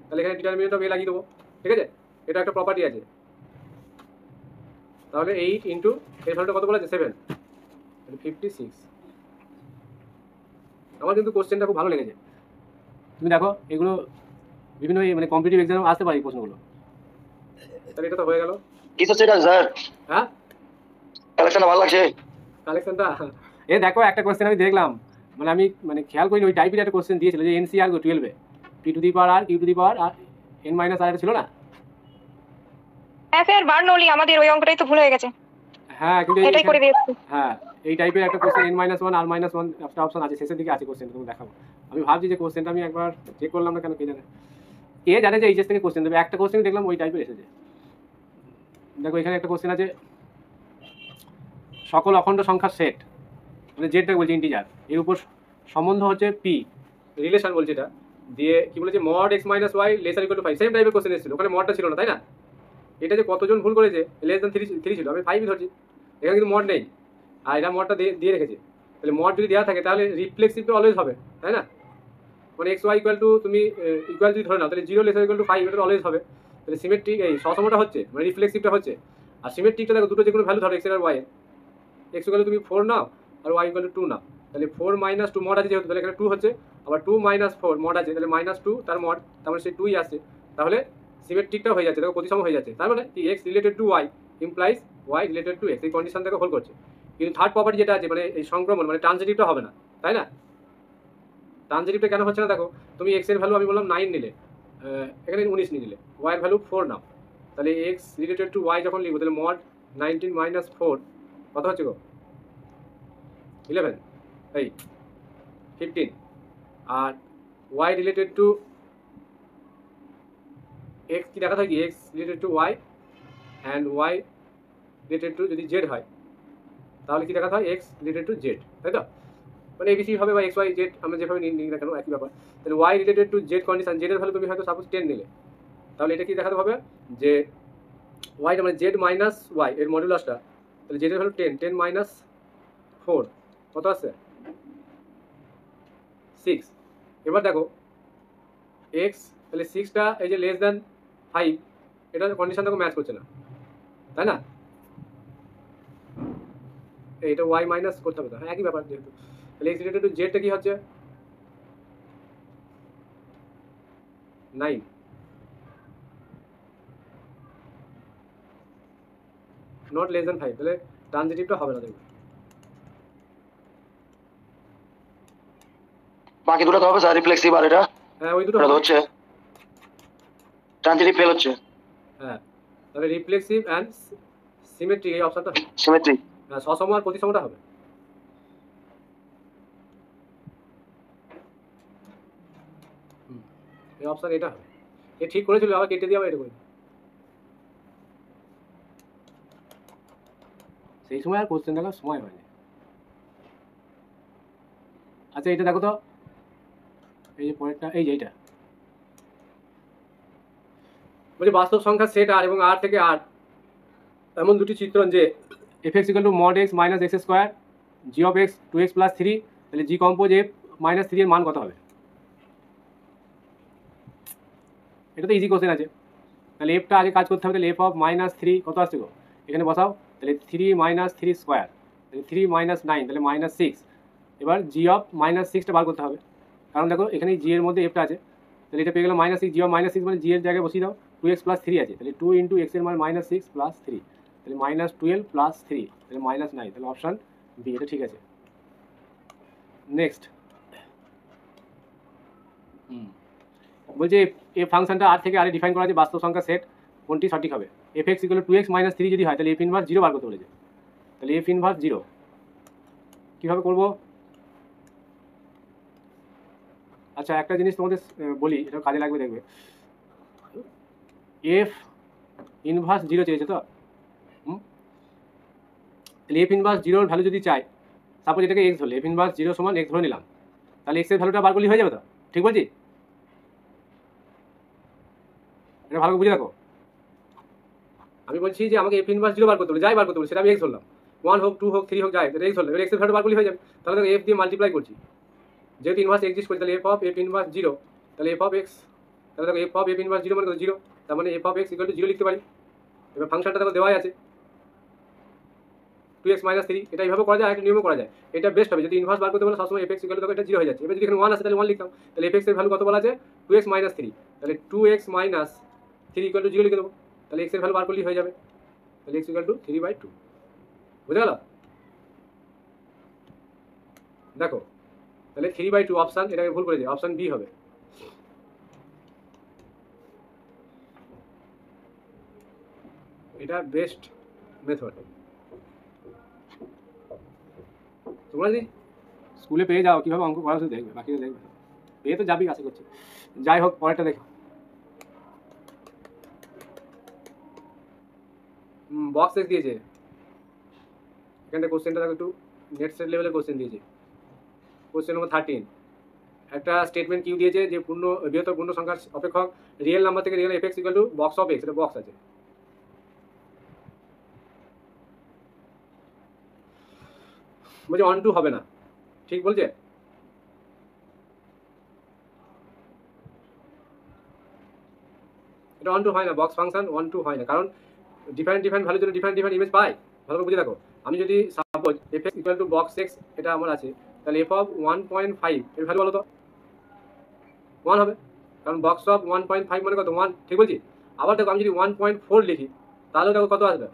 তাহলে এখানে ডিটারমিনেন্ট অফ a লাগিয়ে দেবো, ঠিক আছে? এটা একটা প্রপার্টি আছে। তাহলে 8 ইন্টু এর ভ্যালুটা কত বলা আছে 7, তাহলে 56। আমার কিন্তু কোশ্চেনটা খুব ভালো লেগেছে। তুমি দেখো এগুলো বিভিন্ন মানে কম্পিটিটিভ এক্সামে আসতে পারে এই প্রশ্নগুলো। তাহলে এটা তো হয়ে গেল। কি হচ্ছে এটা স্যার? হ্যাঁ, কালেকশনটা ভালো লাগছে। কালেকশনটা এ দেখো একটা কোশ্চেন আমি দেখলাম, মানে আমি মানে খেয়াল করিনি, ওই টাইপের একটা কোশ্চেন দিয়েছিল যে এনসিআর 12-এ p to the power r q to the power আর n মাইনাস r এটা ছিল না? হ্যাঁ স্যার বার্নৌলি, আমাদের ওই অঙ্কটাই তো ভুল হয়ে গেছে, হ্যাঁ, কিন্তু এটাই করে দিয়েছি। হ্যাঁ, এই টাইপের একটা কোশ্চেন n-1 r-1 একটা অপশন আছে, শেষের দিকে আছে কোশ্চেন, তুমি দেখাবো। আমি ভাবছি যে কোশ্চেনটা আমি একবার চেক করলাম না কেন, কে জানে যে এইচএস থেকে কোশ্চেন দেবে। একটা কোশ্চেন দেখলাম ওই টাইপের এসেছে। দেখো এখানে একটা কোশ্চেন আছে, সকল অখণ্ড সংখ্যার সেট, মানে যেটা বলছে ইন্টিজার, এর উপর সম্বন্ধ হচ্ছে পি, রিলেশন বলছে এটা দিয়ে, কি বলেছে mod x minus y lesser equal to 5, same টাইপের কোশ্চেন এসেছিল, ওখানে মডটা ছিল না, তাই না? এটা যে কতজন ভুল করেছে, লেস দ্যান 3 ছিল, আমি 5ই ধরছি, এখানে কিন্তু মড নেই, আর এটা মডটা দিয়ে রেখেছে। তাহলে মড যদি দেওয়া থাকে তাহলে রিফ্লেক্সিভ তো অলওয়েজ হবে, তাই না? মানে এক্স ওয়াই ইকুয়াল টু তুমি ইকুয়াল যদি ধরে নাও, তাহলে 0 লেসার ইকুয়াল টু 5 এটা অলওয়েজ হবে। তাহলে সিমেট্রিক এই সসমটা হচ্ছে মানে রিফ্লেক্সিভটা হচ্ছে, আর সিমেট্রিকটা দেখো দুটো যে কোনো ভ্যালু ধরো এক্স এর আর ওয়াই এর, এক্স ইকুয়াল তুমি 4 নাও আর ওয়াই ইকুয়াল টু 2 নাও, তাহলে 4 মাইনাস 2 মড আছে যেহেতু, তাহলে এখানে 2 হচ্ছে, আবার 2 মাইনাস 4 মড আছে, তাহলে -2 তার মড, তারপরে সেই 2ই আসছে, তাহলে সিমেট্রিকটাও হয়ে যাচ্ছে, দেখো প্রতিসম হয়ে যাচ্ছে। তার মানে কি x related to y implies y related to x, এই কন্ডিশন থেকে হোল্ড করছে। কিন্তু থার্ড প্রপার্টি যেটা আছে মানে এই সংক্রমণ মানে ট্রানজিটিভটা হবে না, তাই না? ট্রানজিটিভটা কেন হচ্ছে না দেখো, তুমি এক্স এর ভ্যালু আমি বললাম 9 নিলে, এখানে 19 নিয়ে নিলে, ওয়াই এর ভ্যালু 4 নাও, তাহলে এক্স রিলেটেড টু ওয়াই যখন লিখবো তাহলে মড 19 মাইনাস 4 কত হচ্ছে গো 11, এই 15, আর ওয়াই রিলেটেড টু এক্স কি দেখা থাকে কি x related to y and y related to যদি জেড হয় তাহলে কি দেখাতে হয় এক্স রিলেটেড টু জেড, তাই তো? মানে এবিসি হবে বা এক্স ওয়াই জেড আমরা যেভাবে নিই না কেন একই ব্যাপার। তাহলে Y related to Z condition, জেডের ভ্যালু তুমি হয়তো সাপোজ 10 নিলে, তাহলে এটা কি দেখাতে হবে যে ওয়াইটা মানে জেড মাইনাস ওয়াই এর মডুলাসটা, তাহলে জেডের ভ্যালু 10 মাইনাস 4 কত আসছে 6। এবার দেখো এক্স, তাহলে 6টা এই যে লেস দ্যান 5 এটা কন্ডিশন দেখো ম্যাচ করছে না, তাই না? এটা ওয়াই মাইনাস করতে হবে তো, হ্যাঁ একই ব্যাপার যেহেতু। তাহলে এক্স রিলেটেড টু জেডটা কি হচ্ছে 9, নট লেস দ্যান 5, তাহলে ট্রানজিটিভটা হবে না দেখো। বাকি দুটো তো হবে স্যার, রিফ্লেক্সিভ আর এটা হ্যাঁ ওই দুটো এটা তো হচ্ছে ট্রানজিটিভ ফেল হচ্ছে। হ্যাঁ, তাহলে রিফ্লেক্সিভ অ্যান্ড সিমেট্রিক এই অপশনটা, সিমেট্রি। হ্যাঁ সসম আর প্রতিসমটা হবে। এই অপশন এটা হবে, এ ঠিক করেছিল আবার কেটে দিয়ে আবার এটা করে, সেই সময় আর কোশ্চেন দেখার সময় হয়নি। আচ্ছা এটা দেখো তো, এই যে পরেরটা, এই যে এইটা বলছে বাস্তব সংখ্যা সেট আর এবং আর থেকে আর এমন দুটি চিত্রণ যে F X equal two mod x minus x square G of x 2x plus 3, তাহলে জি কম্পোজ এফ মাইনাস 3 এর মান কত হবে? এটা তো ইজি কোশ্চেন আছে, তাহলে এফটা আগে কাজ করতে হবে, তাহলে এফ অফ -3 কত আসছে গো এখানে বসাও, তাহলে 3 মাইনাস 3 স্কোয়ার, তাহলে 3 মাইনাস 9 তাহলে -6। এবার জি অফ -6টা বার করতে হবে, কারণ দেখো এখানে জি এর মধ্যে এফটা আছে, তাহলে এটা পেয়ে গেলাম -6, জি অফ -6 মানে জি এর জায়গায় বসিয়ে দাও, 2x প্লাস 3 আছে, তাহলে 2 ইন্টু এক্স এর মান -6 প্লাস 3, তাহলে -12 প্লাস 3, তাহলে -9, তাহলে অপশান বি এটা ঠিক আছে। নেক্সট বলছে এ ফাংশনটা আর থেকে আরে ডিফাইন করা আছে বাস্তব সংখ্যা সেট, কোনটি সঠিক হবে? F X equal two 2x minus 3 যদি হয় তাহলে এফ ইনভার্স 0 বার করতে বলেছে, তাহলে এফ ইনভার্স 0 কীভাবে করবো? আচ্ছা একটা জিনিস তোমাদের বলি, এটা কাজে লাগবে দেখবে। এফ ইনভার্স 0 চেয়েছে তো, তাহলে এফ ইনভার্স 0 ভ্যালু যদি চাই, সাপোজ এটাকে এক্স হলে এফ ইনভার্স 0 সমান এক্স ধরে নিলাম, তাহলে এক্সের ভ্যালুটা বার করলে হয়ে যাবে তো, ঠিক বলছি? এটা ভালো করে বুঝে রাখো। আমি বলছি যে আমাকে এফ ইনভার্স 0 বার করতে বলে, যাই বার করতে বলে সেটা আমি এক্স ধরলাম, 1 হোক 2 হোক 3 হোক যাই, এটা এক্স হলে এবার এক্সের ভ্যালু বার করলে হয়ে যাবে। তাহলে দেখো এফ দিয়ে মাল্টিপ্লাই করছি, যেহেতু ইনভার্স এক্সিস্ট করছে তাহলে এফ অফ এফ ইনভার্স 0, তাহলে এফ অফ এক্স, তাহলে দেখো এফ অফ এফ ইনভার্স 0 মানে কত 0, তার মানে F of x equal to 0 লিখতে পারি। এবার ফাংশনটা দেখো দেওয়াই আছে 2x - 3, এটা এইভাবে করা যায়, একটা নিয়মও করা যায়। এটা বেস্ট হবে যদি ইনভার্স বার করতে বলে সবসময় fx ইকুয়াল টু দেখো এটা 0 হয়ে যাচ্ছে। এবার যদি এখানে 1 আসে তাহলে 1 লিখতাম, তাহলে fx এর ভ্যালু কত বলা আছে 2x - 3, তাহলে 2x - 3 ইকুয়াল টু 0 লিখে দেবো, তাহলে x এর ভ্যালু বার করলেই হয়ে যাবে, তাহলে x ইকুয়াল টু 3/2। বুঝে গেল? দেখো তাহলে 3/2 অপশন, এটাকে ভুল করেছে, অপশন বি হবে। এটা বেস্ট মেথড। তোমরা যদি স্কুলে পেয়ে যাও কীভাবে অঙ্ক করা শুধু দেখবে, বাকিটা দেখবে, পেয়ে তো যাবি আশা করছি। যাই হোক পরেরটা দেখো, বক্স এক্স দিয়েছে, এখানটা কোশ্চেনটা দেখো একটু নেট সেট লেভেলের কোশ্চেন দিয়েছে। কোশ্চেন নম্বর 13, একটা স্টেটমেন্ট কিউ দিয়েছে যে বৃহত্তর পূর্ণ সংখ্যার অপেক্ষক রিয়েল নাম্বার থেকে real FX equal to box of x, এটা বক্স আছে। বলছে 1 2 হবে না, ঠিক বলছে? এটা 1 2 হয় না, বক্স ফাংশন 1 2 হয় না, কারণ ডিফারেন্ট ভ্যালুর জন্য ডিফারেন্ট ইমেজ পাই। ভালো করে বুঝে দেখো, আমি যদি suppose F X equal to box x এটা আমার আছে, তাহলে এফ অফ 1.5 এর ভ্যালু বলো তো 1 হবে, কারণ বক্স অফ 1.5 মানে কত 1, ঠিক বলছি? আবার দেখো আমি যদি 1.4 লিখি তাহলে দেখো কত আসবে,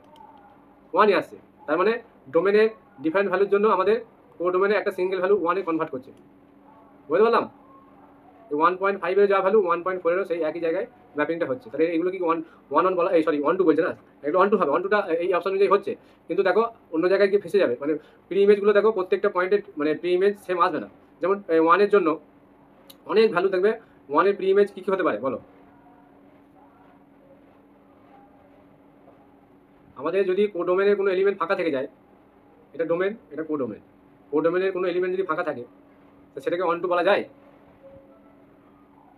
1ই আসছে। তার মানে ডোমেনের ডিফারেন্ট ভ্যালুর জন্য আমাদের কো ডোমেনে একটা সিঙ্গেল ভ্যালু 1-এ কনভার্ট করছে। বুঝতে পারলাম? 1.5 এর যা ভ্যালু 1.4 এরও সেই একই জায়গায় ম্যাপিংটা হচ্ছে। তাহলে এগুলো কি 1 বলা, এই সরি 1 2 বলছে না, এগুলো 1 2 হবে, 1 2টা এই অপশন অনুযায়ী হচ্ছে, কিন্তু দেখো অন্য জায়গায় গিয়ে ফেসে যাবে। মানে প্রি ইমেজগুলো দেখো প্রত্যেকটা পয়েন্টের মানে প্রি ইমেজ সেম আসবে না। যেমন 1 এর জন্য অনেক ভ্যালু দেখবে, 1 এর প্রি ইমেজ কী কী হতে পারে বলো? আমাদের যদি কোডোমেনের কোনো এলিমেন্ট ফাঁকা থেকে যায়, এটা ডোমেন, এটা কোডোমেন, কোডোমেনের কোনো এলিমেন্ট যদি ফাঁকা থাকে তো সেটাকে 1 2 বলা যায়?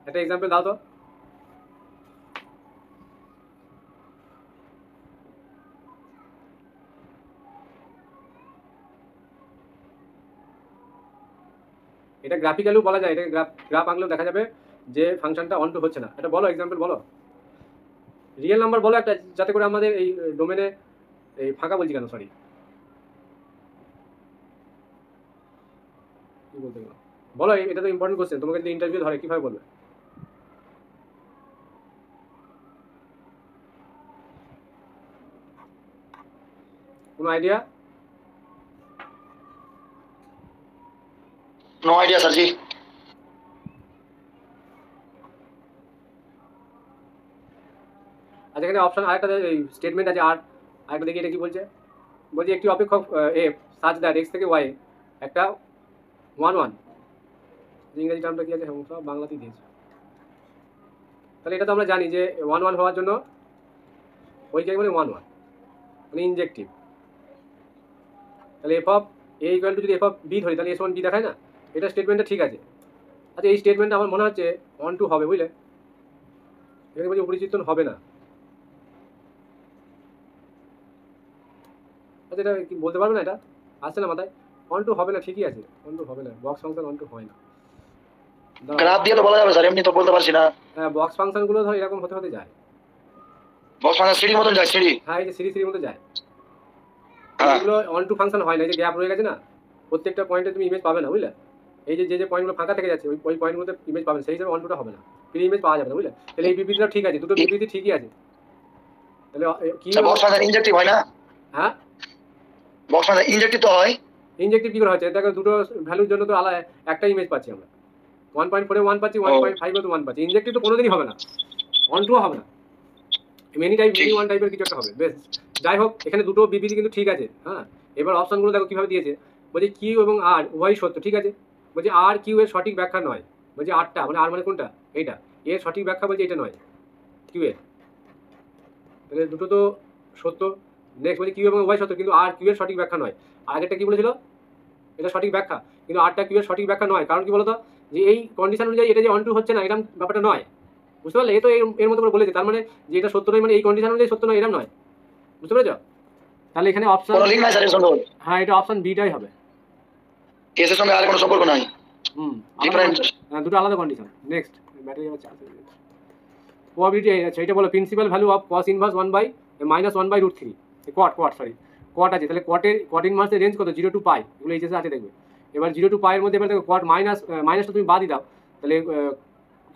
একটা এক্সাম্পল দাও তো। এটা গ্রাফিক্যালিও বলা যায়, এটা গ্রাফ আঁকলেও দেখা যাবে যে ফাংশনটা 1 2 হচ্ছে না। এটা বলো, এক্সাম্পল বলো, রিয়েল নাম্বার বলো একটা, যাতে করে আমাদের এই ডোমেনে এই ফাঁকা বলছি কেন, সরি কি বলতে গেলো বলো, এটা তো ইম্পর্টেন্ট কোশ্চেন, তোমাকে যদি ইন্টারভিউ ধরে কীভাবে বলবে? কোনো আইডিয়া? नो आइडिया सर जी। আচ্ছা এখানে অপশন আরেকটা স্টেটমেন্ট আছে, আর আরেকটা দেখি এটা কি বলছে। বলছি একটি অপেক্ষক এফ সাচ দ্যাট এক্স থেকে ওয়াই একটা 1 1, ইংরেজি টার্মটা কি আছে, সব বাংলাতেই দিয়েছে। তাহলে এটা তো আমরা জানি যে 1 1 হওয়ার জন্য ওই জায়গায় মানে 1 1 মানে ইনজেক্টিভ। তাহলে F of A equal two যদি এফ অফ বি ধরি তাহলে এস ওয়ান বি দেখায় না, এটা স্টেটমেন্টটা ঠিক আছে। আচ্ছা এই স্টেটমেন্টটা আমার মনে হচ্ছে 1 2 হবে, বুঝলে? এখানে বলছি উপরিচিন্তন হবে না। আচ্ছা এটা কি বলতে পারবে না, এটা আসছে না মাথায়, 1 2 হবে না, ঠিকই আছে 1 2 হবে না, বক্স ফাংশন 1 2 হয় না। গ্রাফ দিয়ে তো বলা যাবে স্যার, এমনি তো বলতে পারছি না। হ্যাঁ বক্স ফাংশনগুলো ধর এরকম হতে হতে যায়, বক্স ফাংশন সিঁড়ির মতন যায়, সিঁড়ি। হ্যাঁ এই যে সিরিজের মতো যায়, হ্যাঁ এগুলো 1 2 ফাংশন হয় না, এই যে গ্যাপ রয়ে গেছে না, প্রত্যেকটা পয়েন্টে তুমি ইমেজ পাবে না, বুঝলে? এই যে যে পয়েন্টগুলো ফাঁকা থেকে যাচ্ছে ওই পয়েন্টগুলোতে ইমেজ পাবে, সেই হিসাবে 1 2টা হবে না, প্রি ইমেজ পাওয়া যাবে না, বুঝলে? তাহলে এই বিবৃতিটা ঠিক আছে, দুটো বিবৃতি ঠিকই আছে। তাহলে কি বক্স ফাংশন ইনজেক্টিভ হয় না? হ্যাঁ বক্স ফাংশন ইনজেক্টিভ তো হয়। ইনজেক্টিভ কি করে হচ্ছে, দেখো দুটো ভ্যালুর জন্য তো আলাদা একটা ইমেজ পাচ্ছি আমরা, 1.4 এ 1 পাচ্ছি, 1.5 এ তো 1 পাচ্ছি। ইনজেক্টিভ তো কোনোদিনই হবে না, 1 2 হবে না, মেনি টাইপ মেনি ওয়ান টাইপের কিছু একটা হবে। বেশ যাই হোক, এখানে দুটো বিবৃতি কিন্তু ঠিক আছে। হ্যাঁ এবার অপশনগুলো দেখো কীভাবে দিয়েছে, বলছে কিউ এবং আর উভয়ই সত্য, ঠিক আছে। বলছে আর কিউ এর সঠিক ব্যাখ্যা নয়, বলছে 8টা, মানে আর মানে কোনটা, এইটা, এর সঠিক ব্যাখ্যা বলছে এটা নয়, কিউ এর। তাহলে দুটো তো সত্য। নেক্সট বলছে কিউ এবং ওয়াই সত্য, কিন্তু আর কিউ এর সঠিক ব্যাখ্যা নয়। আর আগেরটা কি বলেছিল, এটা সঠিক ব্যাখ্যা, কিন্তু আরটা কিউ এর সঠিক ব্যাখ্যা নয়। কারণ কি বলতো, যে এই কন্ডিশন অনুযায়ী এটা যে অন টু হচ্ছে না, এরকম ব্যাপারটা নয়, বুঝতে পারলে? এ তো এর মতো করে বলেছে, তার মানে যে এটা সত্য নয়, মানে এই কন্ডিশন অনুযায়ী সত্য নয়, এরকম নয়, বুঝতে পেরেছো? তাহলে এখানে অপশন, কোনো লিঙ্ক নাই স্যার এর সঙ্গে, হ্যাঁ এটা অপশন বিটাই হবে। কেসের সঙ্গে আর কোনো সম্পর্ক নাই, ডিফারেন্ট। দুটো আলাদা কন্ডিশন। নেক্সট, ব্যাটারি আবার চার্জ হয়ে গেছে। প্রবাবিলিটি, আচ্ছা এটা বলো, principal value of cos inverse 1/-1/√3, কট আছে, তাহলে কট ইনভার্সের রেঞ্জ কত, 0 to π, এগুলো এইচএসে আছে দেখবে। এবার 0 to π এর মধ্যে এবার দেখো কট মাইনাসটা তুমি বাদই দাও, তাহলে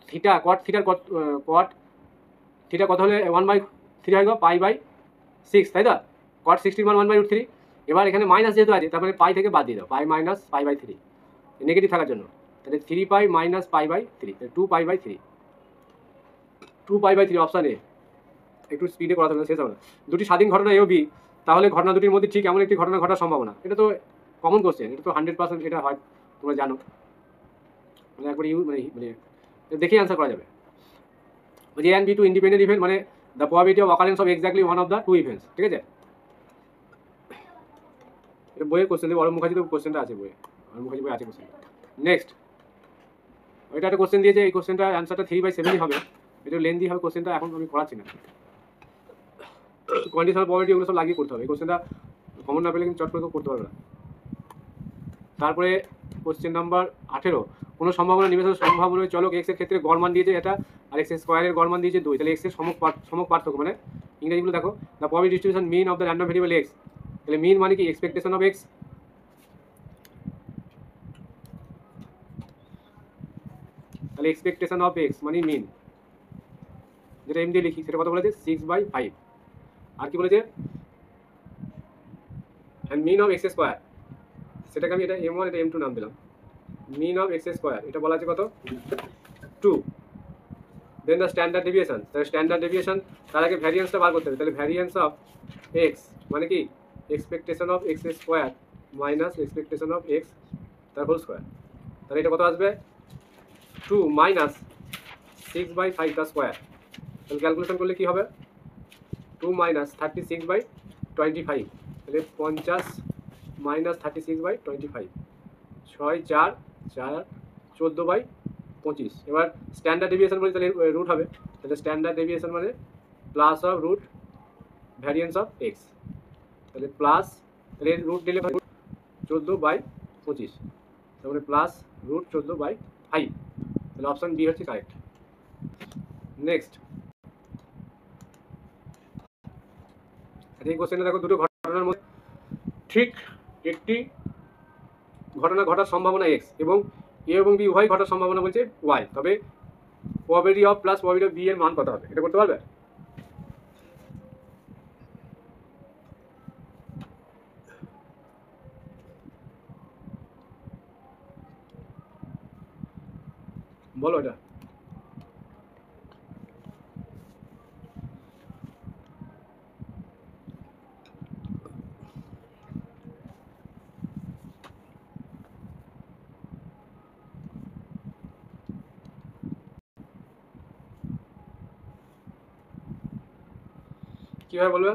থিটা, কট থিটা কত হলে 1/3 হয় গো, π/6, তাই তো? কট 60 মান 1/√3। এবার এখানে মাইনাস যেহেতু আছে, তারপরে পাই থেকে বাদ দিয়ে দাও, π মাইনাস π/3, নেগেটিভ থাকার জন্য, তাহলে 3π মাইনাস π/3, 2π/3, 2π/3 অপশান এ। একটু স্পিডে করা থাকবে, শেষ হবে না। দুটি স্বাধীন ঘটনা এ ও বি, তাহলে ঘটনা দুটির মধ্যে ঠিক এমন একটি ঘটনা ঘটার সম্ভাবনা, এটা তো কমন কোশ্চেন, এটা তো 100% এটা হয়, তোমরা জানো, মানে একবার মানে দেখেই অ্যান্সার করা যাবে। যে and B two independent event, মানে the probability of occurrence of exactly one of the two events, ঠিক আছে? এটা বইয়ের কোশ্চেন, অরুণ মুখার্জি তো কোশ্চেনটা আছে বইয়ে, অরুণ মুখার্জি বই আছে কোশ্চেন। নেক্সট, এটা একটা কোশ্চেন দিয়েছে, এই কোশ্চেনটা অ্যান্সারটা 3/7 হবে, এটা লেন্দি হবে কোশ্চেনটা, এখন আমি করাচ্ছি না। কন্ডিশনাল প্রবাবিলিটি ওগুলো সব লাগিয়ে করতে হবে, এই কোশ্চেনটা কমন না পেলে কিন্তু চট করে করতে পারবে না। তারপরে কোশ্চেন নাম্বার 18, কোনো সম্ভাবনা নিবেশন সম্ভাবনা চলক এক্স এর ক্ষেত্রে গড় মান দিয়েছে এটা, আর এক্স স্কোয়ারের গড় মান দিয়েছে 2, তাহলে এক্স এর সমক পার্থক্য, মানে ইংরেজিগুলো দেখো, the probability distribution mean of the random variable x, তাহলে মিন মানে কি, এক্সপেকটেশন অফ এক্স, তাহলে এক্সপেকটেশন অফ এক্স মানে মিন, যেটা এম দিয়ে লিখি, সেটা কত বলেছে, 6/5। আর কি বলেছে, and mean of x square, সেটাকে আমি এটা m1 এটা m2 নাম দিলাম, মিন অফ এক্স স্কোয়ার, এটা বলা আছে কত, 2। দেন দ্য স্ট্যান্ডার্ড ডেভিয়েশন, তাহলে স্ট্যান্ডার্ড ডেভিয়েশন, তার আগে ভ্যারিয়েন্সটা বার করতে হবে, তাহলে ভ্যারিয়েন্স অফ এক্স মানে কি, expectation of x square minus expectation of x তার হোল স্কোয়ার, তাহলে এটা কত আসবে, 2 মাইনাস 6/5 তার স্কোয়ার, তাহলে ক্যালকুলেশন করলে কি হবে, 2 মাইনাস 36/25, তাহলে 50 মাইনাস 36/25, 6 4 4 14/25। এবার স্ট্যান্ডার্ড ডেভিয়েশন বলে, তাহলে রুট হবে, তাহলে স্ট্যান্ডার্ড ডেভিয়েশন মানে plus of root variance of x, তাহলে প্লাস, তাহলে রুট দিলে 14/25, তারপরে প্লাস রুট 14/5, তাহলে অপশান বি হচ্ছে কারেক্ট। নেক্সট, এই কোশ্চেনে দেখো, দুটো ঘটনার মধ্যে ঠিক একটি ঘটনা ঘটার সম্ভাবনা এক্স, এবং এ এবং বি উভয় ঘটার সম্ভাবনা বলছে ওয়াই, তবে probability of plus probability of b এর মান কত হবে, এটা করতে পারবে? বলো এটা। কিভাবে বলবে,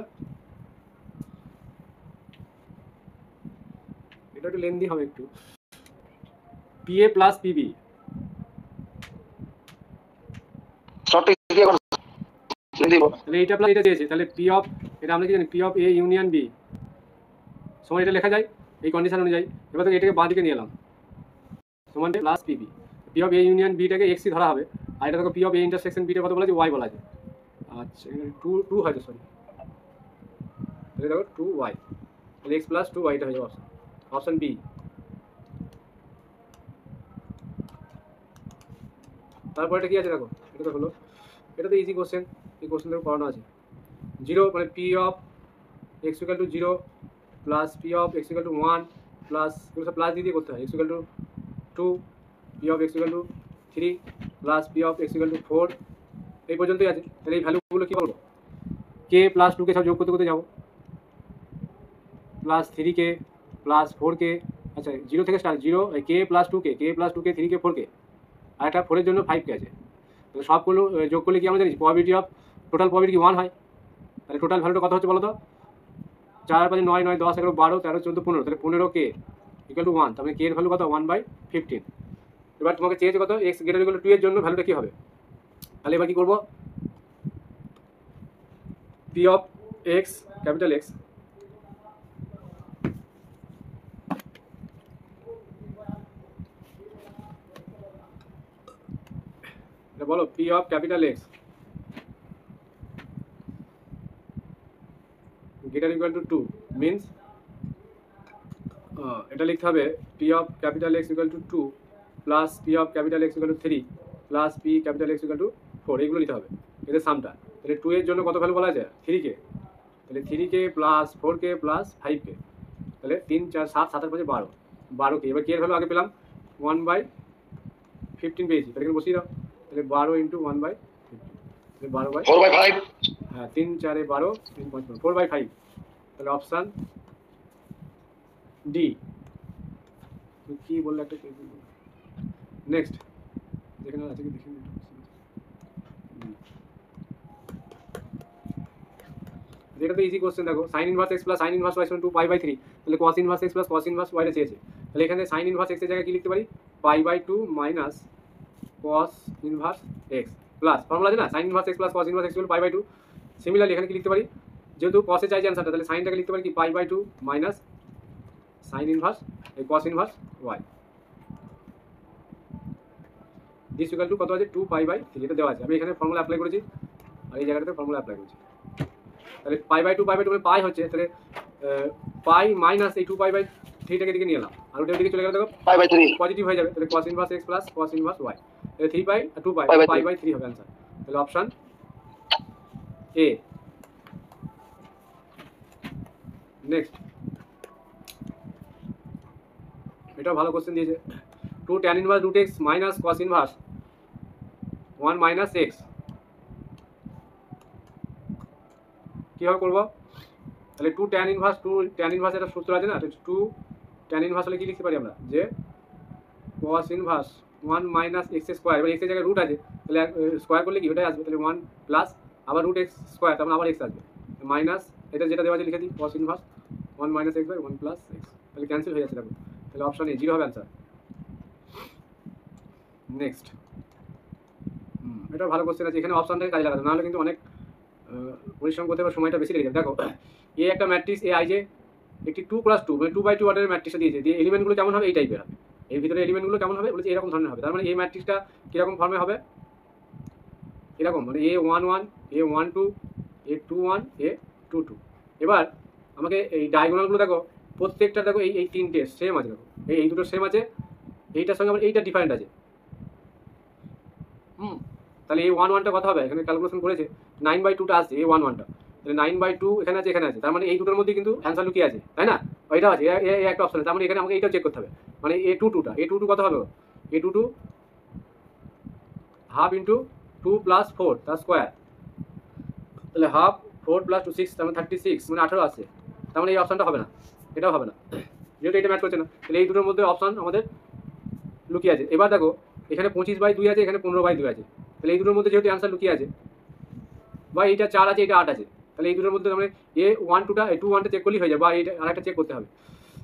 এটা একটু লেন্দি হবে একটু, পিএ প্লাস পিবি, তাহলে এইটা প্লাস এটা দিয়েছে, তাহলে পি অফ, এটা আমরা কি জানি, p of A union b সমান এটা লেখা যায় এই কন্ডিশন অনুযায়ী। এবার তো এটাকে বাঁ দিকে নিয়ে এলাম, সমান plus PB, P of A union বিটাকে এক্সই ধরা হবে, আর এটা দেখো পি অফ এ ইন্টারসেকশন বিটা কত বলা আছে, ওয়াই বলা আছে। আচ্ছা, 2 হয়তো, সরি, তাহলে দেখো 2y, তাহলে এক্স প্লাস 2y এটা হয়ে যাবে অপশন, অপশন বি। তারপর এটা কি আছে দেখো, এটা তো হলো, এটা তো ইজি কোশ্চেন, এই কোশ্চেন দেখো পড়ানো আছে, 0 মানে P of x equal to 0 plus P of x equal to 1 plus, এগুলো সব প্লাস দিয়ে করতে হয়, x equal two 2, P of x equal two 3 plus P of x equal two 4, এই পর্যন্তই আছে। তাহলে এই ভ্যালুগুলো কী বলবো, কে প্লাস 2কে সব যোগ করতে করতে যাবো, প্লাস 3k প্লাস 4k, আচ্ছা 0 থেকে start, 0 k plus 2k, k plus 2k, 3k 4k, আর একটা 4 এর জন্য 5k আছে। তাহলে সবগুলো যোগ করলে কি আমরা জানি প্রবাবিলিটি অফ টোটাল প্রবাবিলিটি কি 1 হয়। তাহলে টোটাল ভ্যালুটা কত হচ্ছে বলো তো? 4 5 9 9 10 11 12 13 14 15, তাহলে 15k ইকুয়াল টু 1, তার মানে k এর ভ্যালু কত 1/15। এবার তোমাকে চেয়েছে কত x গ্রেটার ইকুয়াল টু 2 এর জন্য ভ্যালুটা কি হবে। তাহলে এবার কি করব, p of x capital X বলো p of capital X greater equal to 2 means এটা লিখতে হবে p of capital X equal two 2 plus p of capital X equal two 3 plus p capital X equal two 4, এগুলো নিতে হবে এদের সামটা। তাহলে 2 এর জন্য কত ভ্যালু বলা যায় 3k, তাহলে 3k plus 4k plus 5k, তাহলে 3 4 7 7 আর 5 12, 12k। এবার k এর ভ্যালু আগে পেলাম 1/15 পেয়েছি, তাহলে এখানে বসিয়ে দাও, তাহলে 12 ইন্টু 1/15, তাহলে 12 4/5 হ্যাঁ 3 4 12 3 5 4/5, তাহলে অপশান ডি। কি বললে একটা নেক্সট যেখানে আছে কি দেখি, এটা তো ইজি কোশ্চেন। দেখো sign inverse x plus sign inverse y সমান 2π/3, তাহলে cos inverse x plus cos inverse y টা চেয়েছে। তাহলে এখানে সাইন ইনভার্স x এর জায়গায় কি লিখতে পারি π/2 minus cos inverse x plus formula আছে না sine inverse x plus cos inverse x equal π/2। Similarly এখানে কি লিখতে পারি, যেহেতু cos এ চাইছে অ্যান্সারটা, তাহলে সাইনটাকে লিখতে পারি কি π/2 minus sine inverse cos inverse y this equal to কত আছে 2π/3, এটা দেওয়া আছে। আমি এখানে ফর্মুলা অ্যাপ্লাই করেছি আর এই জায়গাটাতে ফর্মুলা অ্যাপ্লাই করেছি। তাহলে π/2 মানে পাই হচ্ছে, তাহলে পাই মাইনাস এই 2π/3টাকে দিকে নিয়ে এলাম আর ওটার দিকে চলে গেলে দেখো π/3 পজিটিভ হয়ে যাবে, তাহলে cos inverse x plus cos inverse y, তাহলে 3π আর 2π π/3 হবে অ্যান্সার। তাহলে অপশন এ। নেক্সট এটাও ভালো কোশ্চেন দিয়েছে, 2 tan inverse √x minus cos inverse 1 minus x, কীভাবে করবো, তাহলে 2 tan ইনভার্স একটা সূত্র আছে না, 2 tan ইনভার্স হলে কি লিখতে পারি আমরা যে cos inverse 1 minus x square, এবার x এর জায়গায় রুট আছে, তাহলে স্কোয়ার করলে কি ওটাই আসবে, তাহলে 1 প্লাস আবার √x স্কোয়ার, তারপর আবার x আসবে মাইনাস এটা যেটা দেওয়া আছে লিখে দিই cos inverse 1 minus x by 1 plus x, তাহলে ক্যান্সেল হয়ে যাচ্ছে দেখো, তাহলে অপশন এ 0 হবে অ্যান্সার। নেক্সট এটা ভালো কোশ্চেন আছে, এখানে অপশনটাকে কাজে লাগাতে, নাহলে কিন্তু অনেক পরিশ্রম করতে হবে, সময়টা বেশি লেগে যাবে। দেখো এ একটা ম্যাট্রিক্স এ আই যে একটি 2+2 মানে 2/2 অর্ডারের ম্যাট্রিক্সটা দিয়েছে, দিয়ে এলিমেন্টগুলো কেমন হবে এই টাইপের হবে, এর ভিতরে এলিমেন্টগুলো কেমন হবে বলেছে এরকম ধরনের হবে, তার মানে এই ম্যাট্রিক্সটা কীরকম ফর্মে হবে এরকম, মানে A11 A12 A21 A22। এবার আমাকে এই ডায়াগোনালগুলো দেখো প্রত্যেকটা দেখো এই তিনটে সেম আছে, দেখো এই দুটো সেম আছে, এইটার সঙ্গে আবার এইটা ডিফারেন্ট আছে। তাহলে A11টা কত হবে, এখানে ক্যালকুলেশন করেছে 9/2টা আসছে A11টা, তাহলে 9/2 এখানে আছে, তার মানে এই দুটোর মধ্যে কিন্তু অ্যান্সার লুকিয়ে আছে, তাই না, ওইটা আছে এই একটা অপশন, তার মানে এখানে আমাকে এইটাও চেক করতে হবে, মানে A22 কত হবে, A22 হাফ ইন্টু 2 প্লাস 4 তার স্কোয়ার, তাহলে হাফ 4 প্লাস 2 6, তার মানে 36 মানে 18 আসছে, তার মানে এই অপশনটা হবে না, এটাও হবে না, যেহেতু এটা ম্যাচ করছে না, তাহলে এই দুটোর মধ্যে অপশন আমাদের লুকিয়ে আছে। এবার দেখো এখানে 25/2 আছে, এখানে 15/2 আছে, তাহলে এই দুটোর মধ্যে যেহেতু অ্যান্সার লুকিয়ে আছে, বা এইটা 4 আছে এটা 8 আছে, তাহলে এই দুটোর মধ্যে মানে A12টা চেক করলেই হয়ে যাবে, বা এইটা আরেকটা চেক করতে হবে।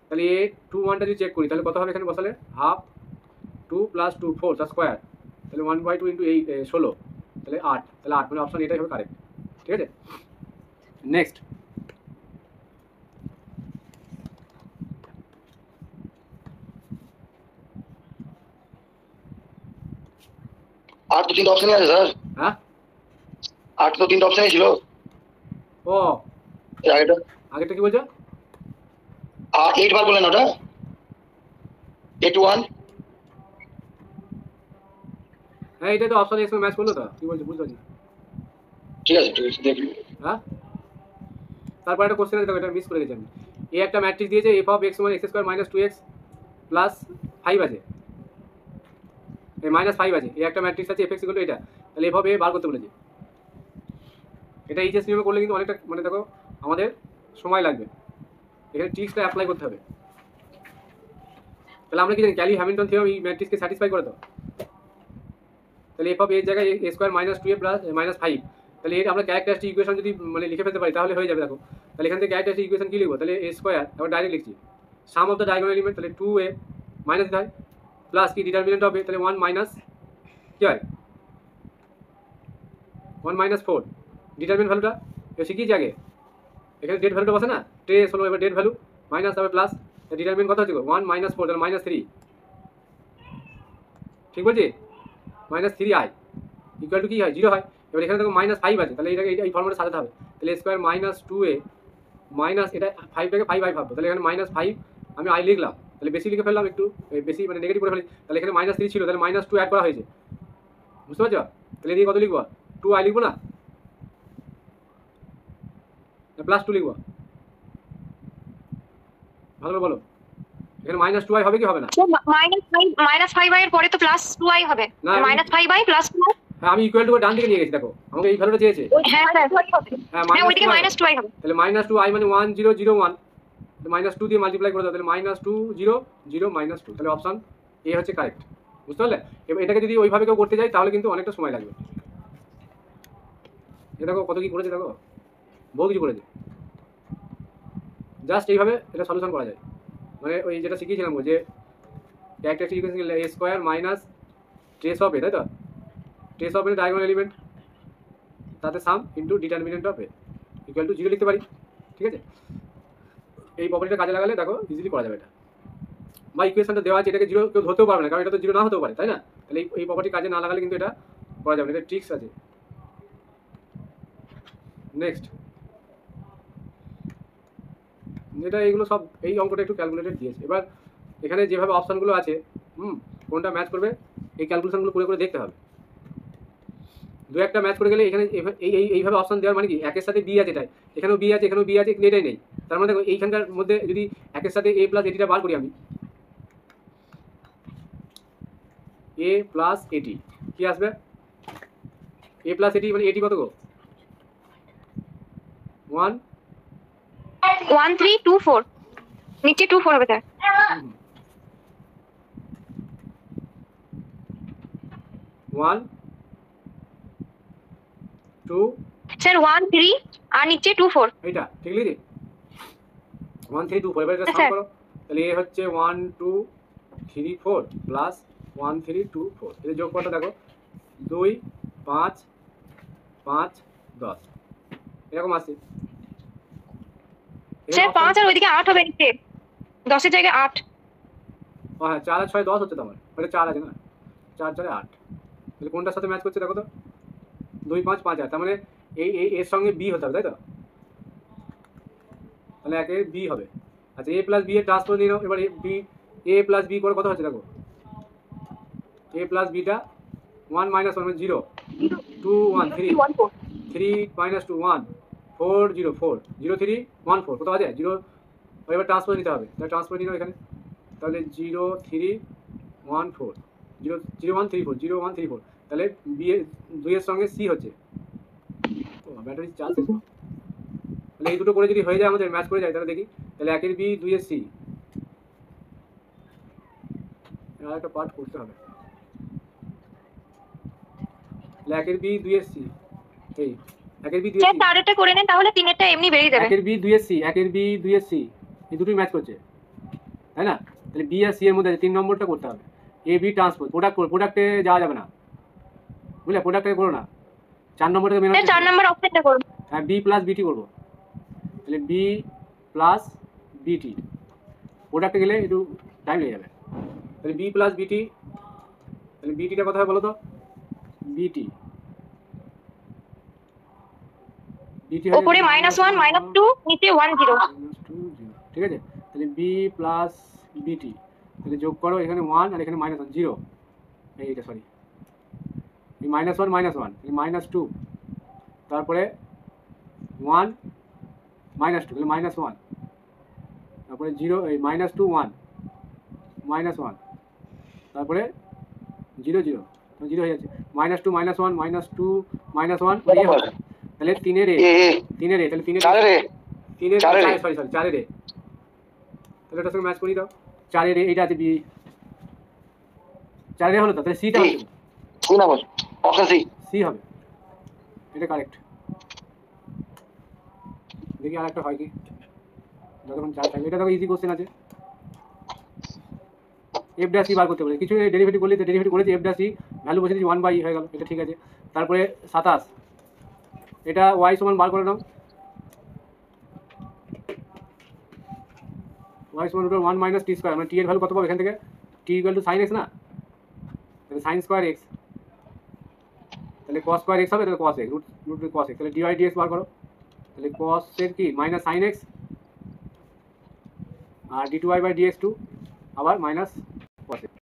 তাহলে A21টা যদি চেক করি তাহলে কত হবে, এখানে বসালে হাফ 2 প্লাস 2 4 তার স্কোয়ার, তাহলে 1/2 ইন্টু 16, তাহলে 8, তাহলে 8 মানে অপশন এটাই হবে কারেক্ট। ঠিক আছে, নেক্সট আর তো তিনটা অপশনই আছে স্যার, হ্যাঁ 8 তো তিনটা অপশনই ছিল, ও এর আগেরটা কি বলছো, 8 বার বললেন ওটা A21, হ্যাঁ এটা তো অপশন এর সঙ্গে ম্যাচ করলো তো, কি বলছো বুঝতে পারছি। ঠিক আছে দেখি, হ্যাঁ তারপর একটা কোশ্চেন আছে, এটা মিস করে গেছি আমি। এ একটা ম্যাট্রিক্স দিয়েছে f অফ x সমান x square minus 2x plus 5 আছে, এই -5 আছে, এই একটা ম্যাট্রিক্স আছে fx ইকুয়াল টু এটা, তাহলে f অফ a বার করতে বলেছে। এটা এইচএস নিয়মে করলে কিন্তু অনেকটা মানে দেখো আমাদের সময় লাগবে, এখানে ট্রিক্সটা অ্যাপ্লাই করতে হবে। তাহলে আমরা কি জানি ক্যালি হ্যামিল্টন থিওরেম এই ম্যাট্রিক্সকে স্যাটিসফাই করে দাও, তাহলে এফ অফ এর জায়গায় A square minus 2a plus minus 5, তাহলে এটা আমরা ক্যারেক্টারিস্টিক ইকুয়েশন যদি মানে লিখে ফেলতে পারি তাহলে হয়ে যাবে। দেখো তাহলে এখান থেকে ক্যারেক্টারিস্টিক ইকুয়েশন কি লিখবো, তাহলে এ স্কোয়ার আবার ডাইরেক্ট লিখছি সাম অফ দ্য ডায়াগোনাল এলিমেন্ট, তাহলে 2a মাইনাস দিতে হয় প্লাস কি ডিটারমিনেন্ট হবে, তাহলে 1 মাইনাস কি হয় 1 মাইনাস 4 ডিটারমিনেন্ট ভ্যালুটা শিখিয়েছি আগে, এখানে ডেট ভ্যালুটা বসে না, ট্রেস হলো এবার ডেট ভ্যালু মাইনাস তারপরে প্লাস, ডিটারমিনেন্ট কত হচ্ছে 1 মাইনাস 4 তাহলে মাইনাস 3, ঠিক বলছি মাইনাস 3i ইকুয়াল টু কি হয় 0 হয়। এবার এখানে দেখো মাইনাস 5 আছে, তাহলে এটাকে এই ফর্মুলাটা সাজাতে হবে, তাহলে স্কোয়ার মাইনাস 2a মাইনাস এটা 5টাকে 5i ভাববো, তাহলে এখানে মাইনাস 5 আমি i লিখলাম, তাহলে বেশি লিখে ফেললাম একটু বেশি মানে নেগেটিভ করে ফেলি, তাহলে এখানে মাইনাস 3 ছিল তাহলে মাইনাস 2 অ্যাড করা হয়েছে, বুঝতে পারছো? তাহলে এদিকে কত লিখবো 2i লিখবো না প্লাস 2 লিখবো, ভালো করে বলো এখানে মাইনাস 2i হবে কি হবে না? মাইনাস 5i এর পরে তো প্লাস 2i হবে, না, মাইনাস 5i প্লাস 2i। হ্যাঁ আমি ইকুয়াল টু ডান দিকে নিয়ে গেছি, দেখো আমাকে এই ভ্যালুটা চেয়েছে, হ্যাঁ স্যার হ্যাঁ হ্যাঁ ওইদিকে মাইনাস 2i হবে, তাহলে মাইনাস 2i মানে 1001 মাইনাস 2 দিয়ে মাল্টিপ্লাই করে দাও, তাহলে মাইনাস 2 0 0 মাইনাস 2, তাহলে অপশন এ হচ্ছে কারেক্ট, বুঝতে পারলে? এবার এটাকে যদি ওইভাবে কেউ করতে যায় তাহলে কিন্তু অনেকটা সময় লাগবে। এ দেখো কত কি করেছে, দেখো বহু কিছু করেছে, জাস্ট এইভাবে এটা সলিউশন করা যায়, মানে ওই যেটা শিখিয়েছিলাম যে characteristic equation A square minus trace of A, তাই তো trace of A diagonal element তাতে sum into determinant of A equal to 0 লিখতে পারি, ঠিক আছে? এই প্রপার্টিটা কাজে লাগালে দেখো ইজিলি করা যাবে এটা, বা ইকুয়েশনটা দেওয়া আছে এটাকে 0 কেউ ধরতেও পারবে না, কারণ এটা তো 0 না হতেও পারে, তাই না? তাহলে এই প্রপার্টি কাজে না লাগালে কিন্তু এটা করা যাবে না, এটা ট্রিক্স আছে। নেক্সট এটা এইগুলো সব এই অঙ্কটা একটু ক্যালকুলেটেড দিয়েছে, এবার এখানে যেভাবে অপশানগুলো আছে কোনটা ম্যাচ করবে এই ক্যালকুলেশনগুলো করে করে দেখতে হবে, দু একটা ম্যাচ করে গেলে এখানে এইভাবে অপশন দেওয়ার মানে কি একের সাথে বি আছে, এটাই এখানেও বি আছে এখানেও বি আছে কিন্তু এটাই নেই, তার মানে দেখো এইখানকার মধ্যে যদি একের সাথে এ প্লাস এটিটা বার করি আমি এ প্লাস এটি কি আসবে এ প্লাস এটি মানে এটি কত গো 1 1 3 2 4 নিচে 2 4 হবে স্যার, 1 2 স্যার 1 3 আর নিচে 2 4 এইটা ঠিক লিখি 1 3 2 4 এবার এটা সাম স্যার। করো, তাহলে এ হচ্ছে 1 2 3 4 প্লাস 1 3 2 4 এর যোগ করতে দেখো 2 5 5 10 এরকম আসছে, স্যার 5 আর ওইদিকে 8 হবে নিচে 10 এর জায়গায় 8, হ্যাঁ 4 আর 6 10 হচ্ছে তো আমার, ওটা 4 আছে না 4 4 8, তাহলে কোনটার সাথে ম্যাচ করছে দেখো তো 2 5 5 8, তার মানে এই এর সঙ্গে বি হতে হবে, তাই তো? তাহলে একে বি হবে, আচ্ছা এ প্লাস বি এর ট্রান্সপোজ নিয়ে নাও, এবার বি এ প্লাস বি করে কত হচ্ছে দেখো এ প্লাস বিটা 1 মাইনাস 1 মানে 0 2 1 3 3 মাইনাস 2 1 4 0 4 0 3 1 4 কত আছে 0, এবার ট্রান্সপোজ নিতে হবে, তাহলে ট্রান্সপোজ নিয়ে নাও এখানে, তাহলে 0 3 1 4 0 0 1 3 4 0 1 3 4, তাহলে বি এর 2 এর সঙ্গে সি হচ্ছে, ও ব্যাটারি চার্জ শেষ, তাহলে এই দুটো করে যদি হয়ে যায় আমাদের ম্যাচ করে যায় তাহলে দেখি, তাহলে একের বি 2 এর সি, আর একটা পার্ট করতে হবে, তাহলে একের বি 2 এর সি, এই একের বি 2 এর স্যার সি তারেরটা করে নেন তাহলে তিনেরটা এমনি বেরিয়ে যাবে, একের বি 2 এর সি একের বি 2 এর সি এই দুটোই ম্যাচ করছে, তাই না? তাহলে বি আর সি এর মধ্যে 3 নম্বরটা করতে হবে, এ বি ট্রান্সপোজ প্রোডাক্টে যাওয়া যাবে না, বুঝলে প্রোডাক্টে করো না, 4 নম্বরটা মেন স্যার 4 নাম্বার অপশনটা করুন, হ্যাঁ বি প্লাস বিটি করবো, তাহলে বি প্লাস বিটি প্রোডাক্টে গেলে একটু টাইম লেগে যাবে, তাহলে বি প্লাস বিটি, তাহলে বিটিটা কথা হয় বলো তো বিটি বিটি উপরে -1 -2 নিচে 1 0, ঠিক আছে? তাহলে বি প্লাস বিটি, তাহলে যোগ করো এখানে 1 আর এখানে -1 0, এইটা সরি এই -1 -1 এই -2 তারপরে 1 -2 তাহলে -1 তারপরে 0 এই -2 1 -1 তারপরে 0 0 0 হয়ে যাচ্ছে -2 -1 -2 -1 এই হবে, তাহলে 3 এর এ তাহলে 4 এর এ 3 এর 4 এর এ সরি 4 এর এ, তাহলে এটার সঙ্গে ম্যাচ করি দাও 4 এর এ এইটা আছে বি 4 এর হলো তো, তাহলে সিটা হচ্ছে কি নাম্বার ऑप्शन सी। সি হবে, এটা কারেক্ট। দেখি আর একটা হয় কি, যতক্ষণ চার্জ থাকবে। এটা দেখো ইজি কোশ্চেন আছে, এফ ড্যাশ ই বার করতে বলে, কিছু ডেরিভেটিভ করলে ডেরিভেটিভ করেছি, এফ ড্যাশ ই ভ্যালু বসে দিচ্ছি 1/e হয়ে গেল, এটা ঠিক আছে। তারপরে 27, এটা ওয়াই সমান বার করে নাও, ওয়াই সমান রুট 1 মাইনাস টি স্কোয়ার, মানে টি এর ভ্যালু কত পাবো এখান থেকে, T equal to sine x না, তাহলে সাইন স্কোয়ার এক্স, তাহলে কস স্কোয়ার এক্স হবে, তাহলে cos x, root cos x, তাহলে ডিওয়াই ডিএক্স বার করো, তাহলে কস এর কি মাইনাস সাইন এক্স, আর d two y by d x two আবার মাইনাস কস এক্স।